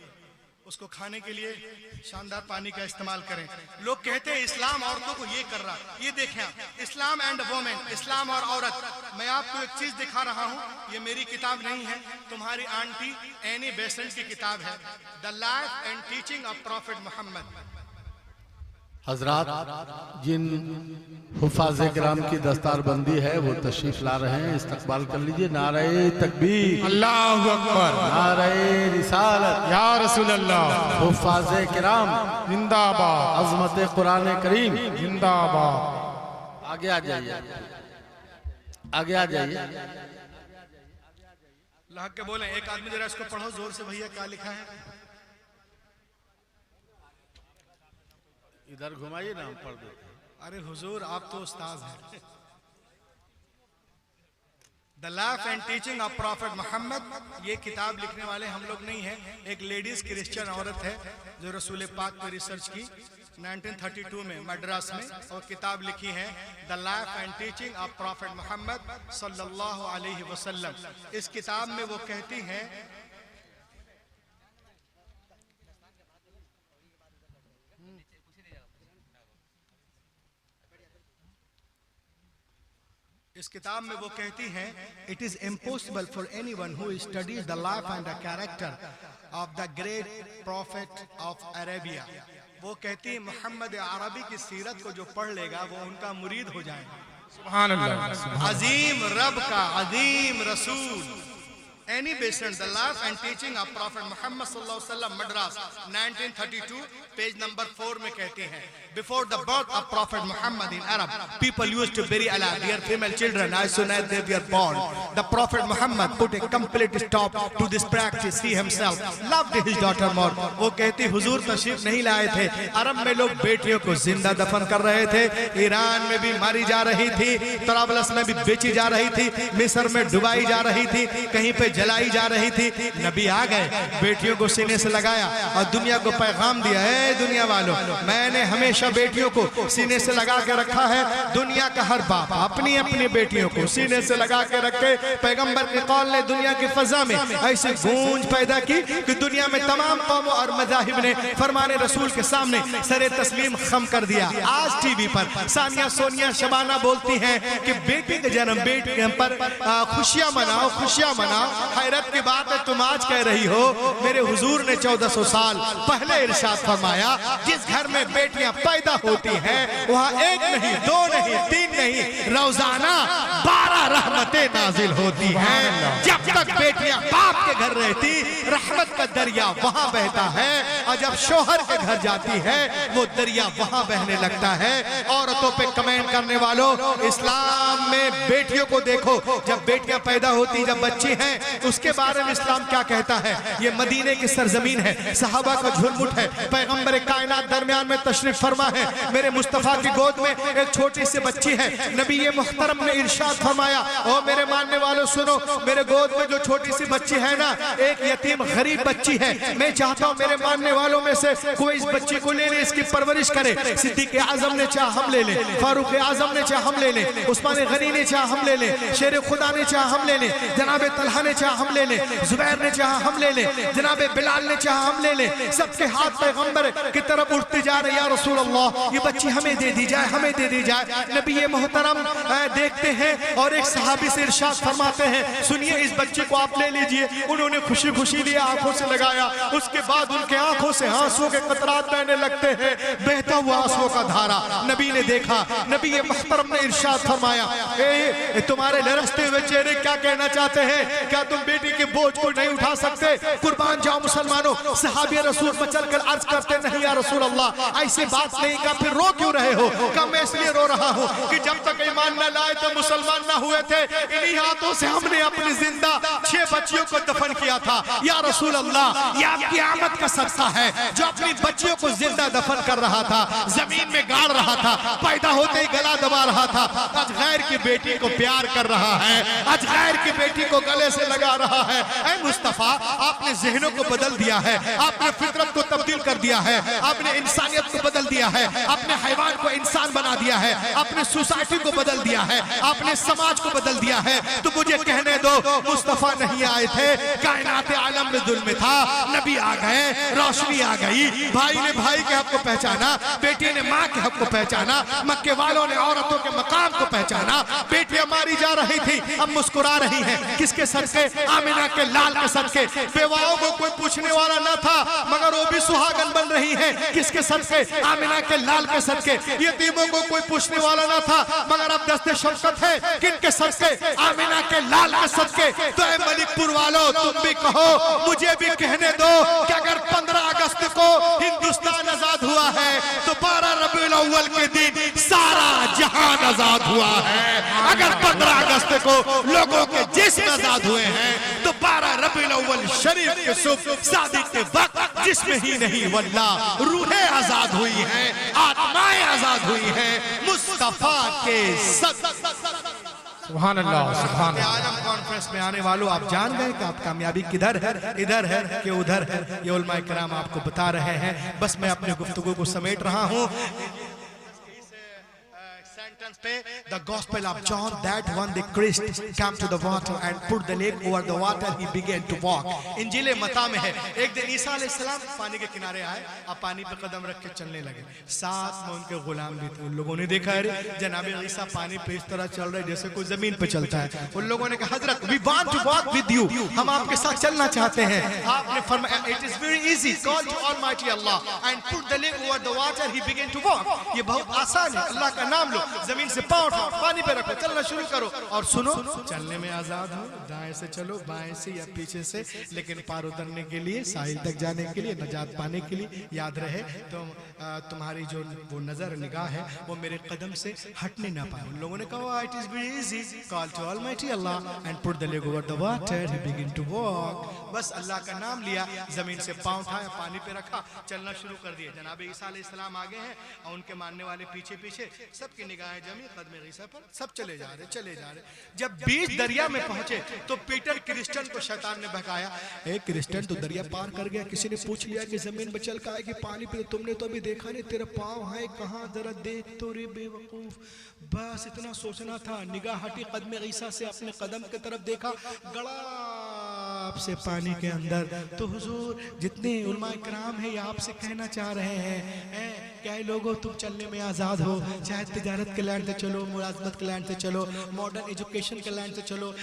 उसको खाने के लिए शानदार पानी का इस्तेमाल करें। लोग कहते हैं इस्लाम औरतों को ये कर रहा। ये देखें आप, इस्लाम एंड वोमेन, इस्लाम और औरत। मैं आपको एक चीज दिखा रहा हूँ, ये मेरी किताब नहीं है, तुम्हारी आंटी एनी बेसेंट की किताब है, the life and teaching of prophet Muhammad. हजरात, जिन हुफाज़े किराम की दस्तारबंदी है वो तशरीफ ला रहे हैं, इस्तकबाल कर लीजिए। नारे तकबीर, अल्लाहु अकबर, नारे रिसालत, या रसूल अल्लाह, हुफाज़े किराम जिंदाबाद, अज़मत कुरान करीम जिंदाबाद। आगे आ जाइए, आगे आ जाइए। लहक के बोले, एक आदमी जरा इसको पढ़ो जोर से, भैया क्या लिखा है? इधर घुमाइए ना, हम पढ़ देते। अरे हुजूर, आप तो उस्ताद हैं। The life and teaching of prophet Muhammad. ये किताब लिखने वाले हम लोग नहीं हैं, एक लेडीज क्रिश्चियन औरत है जो रसूल पाक पर रिसर्च की 1932 में मद्रास में, और किताब लिखी है the life and teaching of prophet Muhammad सल्लल्लाहु अलैहि वसल्लम। इस किताब में वो कहती हैं, इस किताब में वो कहती हैं, it is impossible for anyone who studies the life and the character of the great profit of Arabia. वो कहती है मोहम्मद अरबी की सीरत को जो पढ़ लेगा वो उनका मुरीद हो जाएगा। सुभान अल्लाह, अजीम रब का अजीम रसूल। Annie Besant the life and teaching of prophet Muhammad सल्लल्लाहु अलैहि वसल्लम, मद्रास 1932, पेज नंबर 4 में कहते हैं, before the birth of prophet Muhammad in Arab people used to bury alive their female children as soon as they were born. The prophet Muhammad put a complete stop to this practice. He himself loved his daughter more. वो कहती हुजूर तशरीफ नहीं लाए थे, अरब में लोग बेटियों को जिंदा दफन कर रहे थे, ईरान में भी मारी जा रही थी, तराबलस में भी बेची जा रही थी, मिस्र में डुबाई जा रही थी, कहीं पे जलाई जा रही थी। नबी आ गए, बेटियों को सीने से लगाया और दुनिया को पैगाम दिया है, दुनिया वालों, मैंने हमेशा बेटियों को सीने से लगा के रखा है। दुनिया का हर बाप अपनी अपनी बेटियों को सीने से लगा के रखे। पैगंबर के कौल ने दुनिया की फजा में ऐसी गूंज पैदा की कि दुनिया में तमाम कौमों और मज़ाहिब ने फरमाने रसूल के सामने सरे तस्लीम खम कर दिया। आज टीवी पर सानिया सोनिया शबाना बोलती हैं कि बेटी के जन्म, बेटी पर खुशियां मनाओ, खुशियां मनाओ। हैरत की बात है, तुम आज कह रही हो, मेरे हुजूर ने 1400 साल पहले इरशाद फरमाया, जिस घर में बेटियां पैदा होती हैं वहां एक नहीं, दो नहीं, 3 नहीं, रोजाना 12 रहमतें नाजिल होती हैं। जब तक बेटियां बाप के घर रहती, रहमत का दरिया वहां बहता है, और जब शोहर के घर जाती है वो दरिया वहां बहने लगता है। औरतों पे कमेंट करने वालों, इस्लाम में बेटियों को देखो, जब बेटियां पैदा होती, जब बच्ची हैं, उसके बारे में इस्लाम क्या कहता है। ये मदीने की सरजमीन है, सहाबा का झुरमुट है, पैगंबर कायनात दरमियान में तशरीफ फरमा है, मेरे मुस्तफा की गोद में एक छोटी सी बच्ची है। नबी ये मुहतरम ने इरशाद इरशाद फरमाया, ओ मेरे मानने वालों सुनो, मेरे गोद में जो छोटी सी बच्ची है ना, एक यतीम गरीब बच्ची है, मैं चाहता हूँ मेरे मानने वालों में से कोई इस बच्ची को ले ले, इसकी परवरिश करे। सिद्दीक आजम ने चाह हम ले ले, फारूक आजम ने चाह हम ले ले, उस्मान गनी ने चाह हम ले ले, शेर खुदा ने चाह हम ले ले, जनाब तलहा ने चाह हम ले ले, जुबैर ने चाह हम ले ले, जनाब बिलाल ने चाह हम ले ले। सबके हाथ पैगंबर की तरफ उठते जा रहे, या रसूल अल्लाह ये बच्ची हमें दे दी जाए, हमें दे दी जाए। नबी ये मोहतरम देखते हैं और एक सहाबी से इरशाद फरमाते हैं, सुनिए इस बच्चे को आप ले लीजिए। उन्होंने खुशी खुशी लिया, आंखों से लगाया, उसके बाद उनके आंखों से आंसू के कतरात बहने लगते हैं, बहता हुआ आंसुओं का धारा। नबी ने देखा, नबी ये मोहतरम ने इरशाद फरमाया, तुम्हारे लरसते हुए चेहरे क्या कहना चाहते हैं? क्या तुम बेटी के बोझ को नहीं उठा सकते? कुर्बान जाओ मुसलमानों। सहाबी रसूल मचल कर अर्ज करते, नहीं या रसूल अल्लाह ऐसी बात नहीं। का फिर रो क्यों रहे हो? का मैं इसलिए रो रहा हूँ कि जब तक ईमान न लाए तो मुसलमान न हुए थे, इन्हीं हाथों से हमने अपनी जिंदा 6 बच्चियों को दफन किया था। या रसूल अल्लाह ये आपकी आमद का सदका है, जो अपनी बच्चियों को जिंदा दफन कर रहा था, जमीन में गाड़ रहा था, पैदा होते ही गला दबा रहा था, आज गैर की बेटी को प्यार कर रहा है, आज गैर की बेटी को गले से लगा रहा है। ऐ मुस्तफा आपने जहनों को बदल दिया है, आपने फितरत को तब्दील कर दिया है, आपने इंसानियत को बदल दिया है, आपने हैवान को इंसान बना दिया है, आपने सोसाइटी को बदल दिया है, आपने समाज को बदल दिया है। तो मुझे कहने दो, मुस्तफा नहीं आए थे, कायनात आलम में जुल्म था, नबी आ गए, रोशनी आ गई, भाई ने भाई के हक को पहचाना, बेटी ने माँ के हक को पहचाना, मक्के वालों ने औरतों के मकाम को पहचाना। बेटियां मारी जा रही थी, अब मुस्कुरा रही हैं, किसके सदके? आमिना के लाल के सदके। बेवाओं को कोई पूछने वाला न था, मगर वो भी सुहागन बन रही हैं, किसके सदके? आमिना के लाल के सदके। यतीमों को कोई पूछने वाला न था, मगर अब दस्ते शफकत है, किनके सदके? आमिना के लाल के सदके। तो ऐ मलिकपुर वालों तुम भी कहो, मुझे भी कहने दो कि अगर 15 अगस्त को हिंदुस्तान आजाद हुआ है तो 12 रबीउल अव्वल के दिन सारा जहान आजाद हुआ है। अगर 15 अगस्त को लोगों के जिस्म आजाद हुए हैं तो 12 रबीउल अव्वल शरीफ के सुबह शादी के वक्त जिस्म ही नहीं वल्लाह रूहें आजाद हुई हैं, आत्माएं आजाद हुई हैं मुस्तफा के सुभान अल्लाह, सुभान अल्लाह। आलम कॉन्फ्रेंस में आने वालों, आप जान गए कि आप कामयाबी किधर है? इधर है कि उधर है? ये उलमाए किराम आपको बता रहे हैं। बस मैं अपने गुफ्तगू को समेट रहा हूँ। The Gospel of John, that one the Christ came to the water and put the leg over the water, he began to walk. इंजील मत्ता में है, एक दिन ईसा अलैहिस्सलाम पानी के किनारे आए, अब पानी पे कदम रख के चलने लगे। साथ में उनके गुलाम भी थे। उन लोगों ने देखा अरे जनाब ईसा पानी पे इस तरह चल रहे जैसे कोई जमीन पे चलता है। उन लोगों ने कहा हजरत we want to walk with you, हम आपके साथ चलना चाहते हैं। आपने फरमाया it is very easy, call to Almighty Allah and put the leg over the water, he began to walk। ये बहुत आसान है, अल्लाह का नाम लो, जमीन से पांव उठाओ, पानी पे रखो, चलना शुरू करो। और सुनो, चलने में आजाद हो, दाएं से चलो, बाएं से या पीछे से, लेकिन पार उतरने के लिए, साहिल तक जाने के लिए, नजात पाने के लिए याद रहे तो तुम्हारी जो वो नजर निगाह है वो मेरे कदम से हटने ना पाए। उन लोगों ने कहा it is very easy, call to almighty Allah and put the leg over the water, he begin to walk. बस अल्लाह का नाम लिया, जमीन से पांव उठाया, पानी पे रखा, चलना शुरू कर दिया। जनाब ईसा अलैहिस्सलाम आगे हैं और उनके मानने वाले पीछे पीछे, सबकी निगाहें जमी कदम ईसा पर, सब चले जा रहे, चले जा रहे। जब बीच दरिया में पहुंचे तो पीटर क्रिश्चियन को शैतान ने बहकाया, ए क्रिश्चियन तो दरिया पार कर गया, किसी ने पूछ लिया कि जमीन में चल का है कि पानी पे, तुमने तो अभी देखा नहीं, तेरे पाँव है कहाँ, जरा देख तो रे बेवकूफ। बस इतना सोचना था, निगाह हटी कदम ईसा से, अपने कदम की तरफ देखा, गड़ाप से पानी के अंदर। तो हुजूर जितने उलमाए किराम है ये आपसे कहना चाह रहे हैं, क्या लोगों तुम चलने में आज़ाद हो, चाहे तिजारत के लैंड से चलो, मुलाजमत के लैंड से चलो, मॉडर्न एजुकेशन के लैंड से चलो,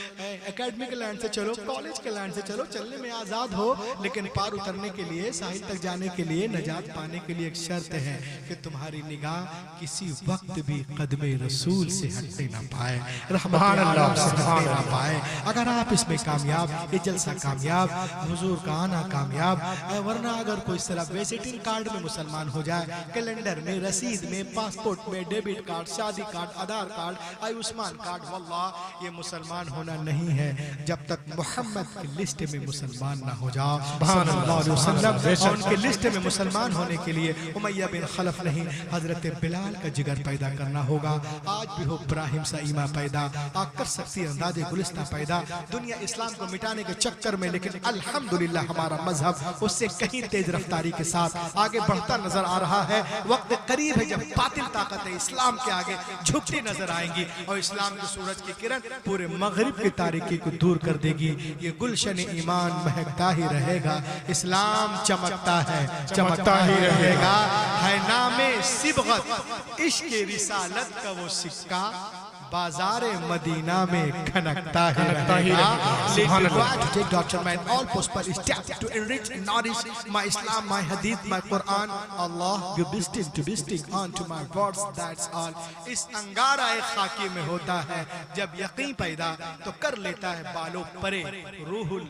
एकेडमी के लैंड से चलो, कॉलेज के लैंड से चलो, चलने में आज़ाद हो, लेकिन पार उतरने के लिए, साहिल तक जाने के लिए, नजात पाने के लिए एक शर्त है कि तुम्हारी निगाह किसी वक्त भी कदमे रसूल से हटने ना पाए, रहमत अल्लाह से हटने ना पाए। अगर आप इसमें कामयाब, ये जलसा कामयाब, हुजूर का आना कामयाब, वरना अगर कोई सिर्फ विजिटिंग कार्ड में मुसलमान हो जाए, कैलेंडर में, रसीद में, पासपोर्ट में, डेबिट कार्ड, शादी कार्ड, आधार कार्ड, आयुष्मान कार्ड। वल्लाह ये मुसलमान होना नहीं है जब तक मोहम्मद की लिस्ट में मुसलमान ना हो जाओ सल्लल्लाहु अलैहि वसल्लम। और उनके लिस्ट में मुसलमान होने के लिए उमैया बिन खलफ नहीं, हजरत बिलाल का जिगर पैदा करना होगा। आज भी हो इब्राहिम सा ईमा पैदा, आप कर सकती अंदाजे गुलिस्ता पैदा दुनिया इस्लाम को मिटाने के चक्कर में, लेकिन अल्हम्दुलिल्लाह हमारा मजहब उससे कहीं तेज रफ्तारी के साथ आगे बढ़ता नजर आ रहा है। वक्त करीब है जब बातिल ताकतें इस्लाम के आगे झुकती नजर आएंगी और इस्लाम की सूरज की किरण पूरे मगरिब की तारीकी को दूर कर देगी। ये गुलशन ईमान महकता ही रहेगा, इस्लाम चमकता है, चमकता ही रहेगा। है नामे सिबगत इश्क रिसालत का वो सिक्का बाजार मदीना में खनकता ही रहेगा। All possible steps to enrich and nourish my Islam, my Hadith, my Quran. Allah, you bestowed onto my words. That's all. इस अंगारा खाकी में होता है जब यकीन पैदा तो कर लेता है बालों परे रूहुल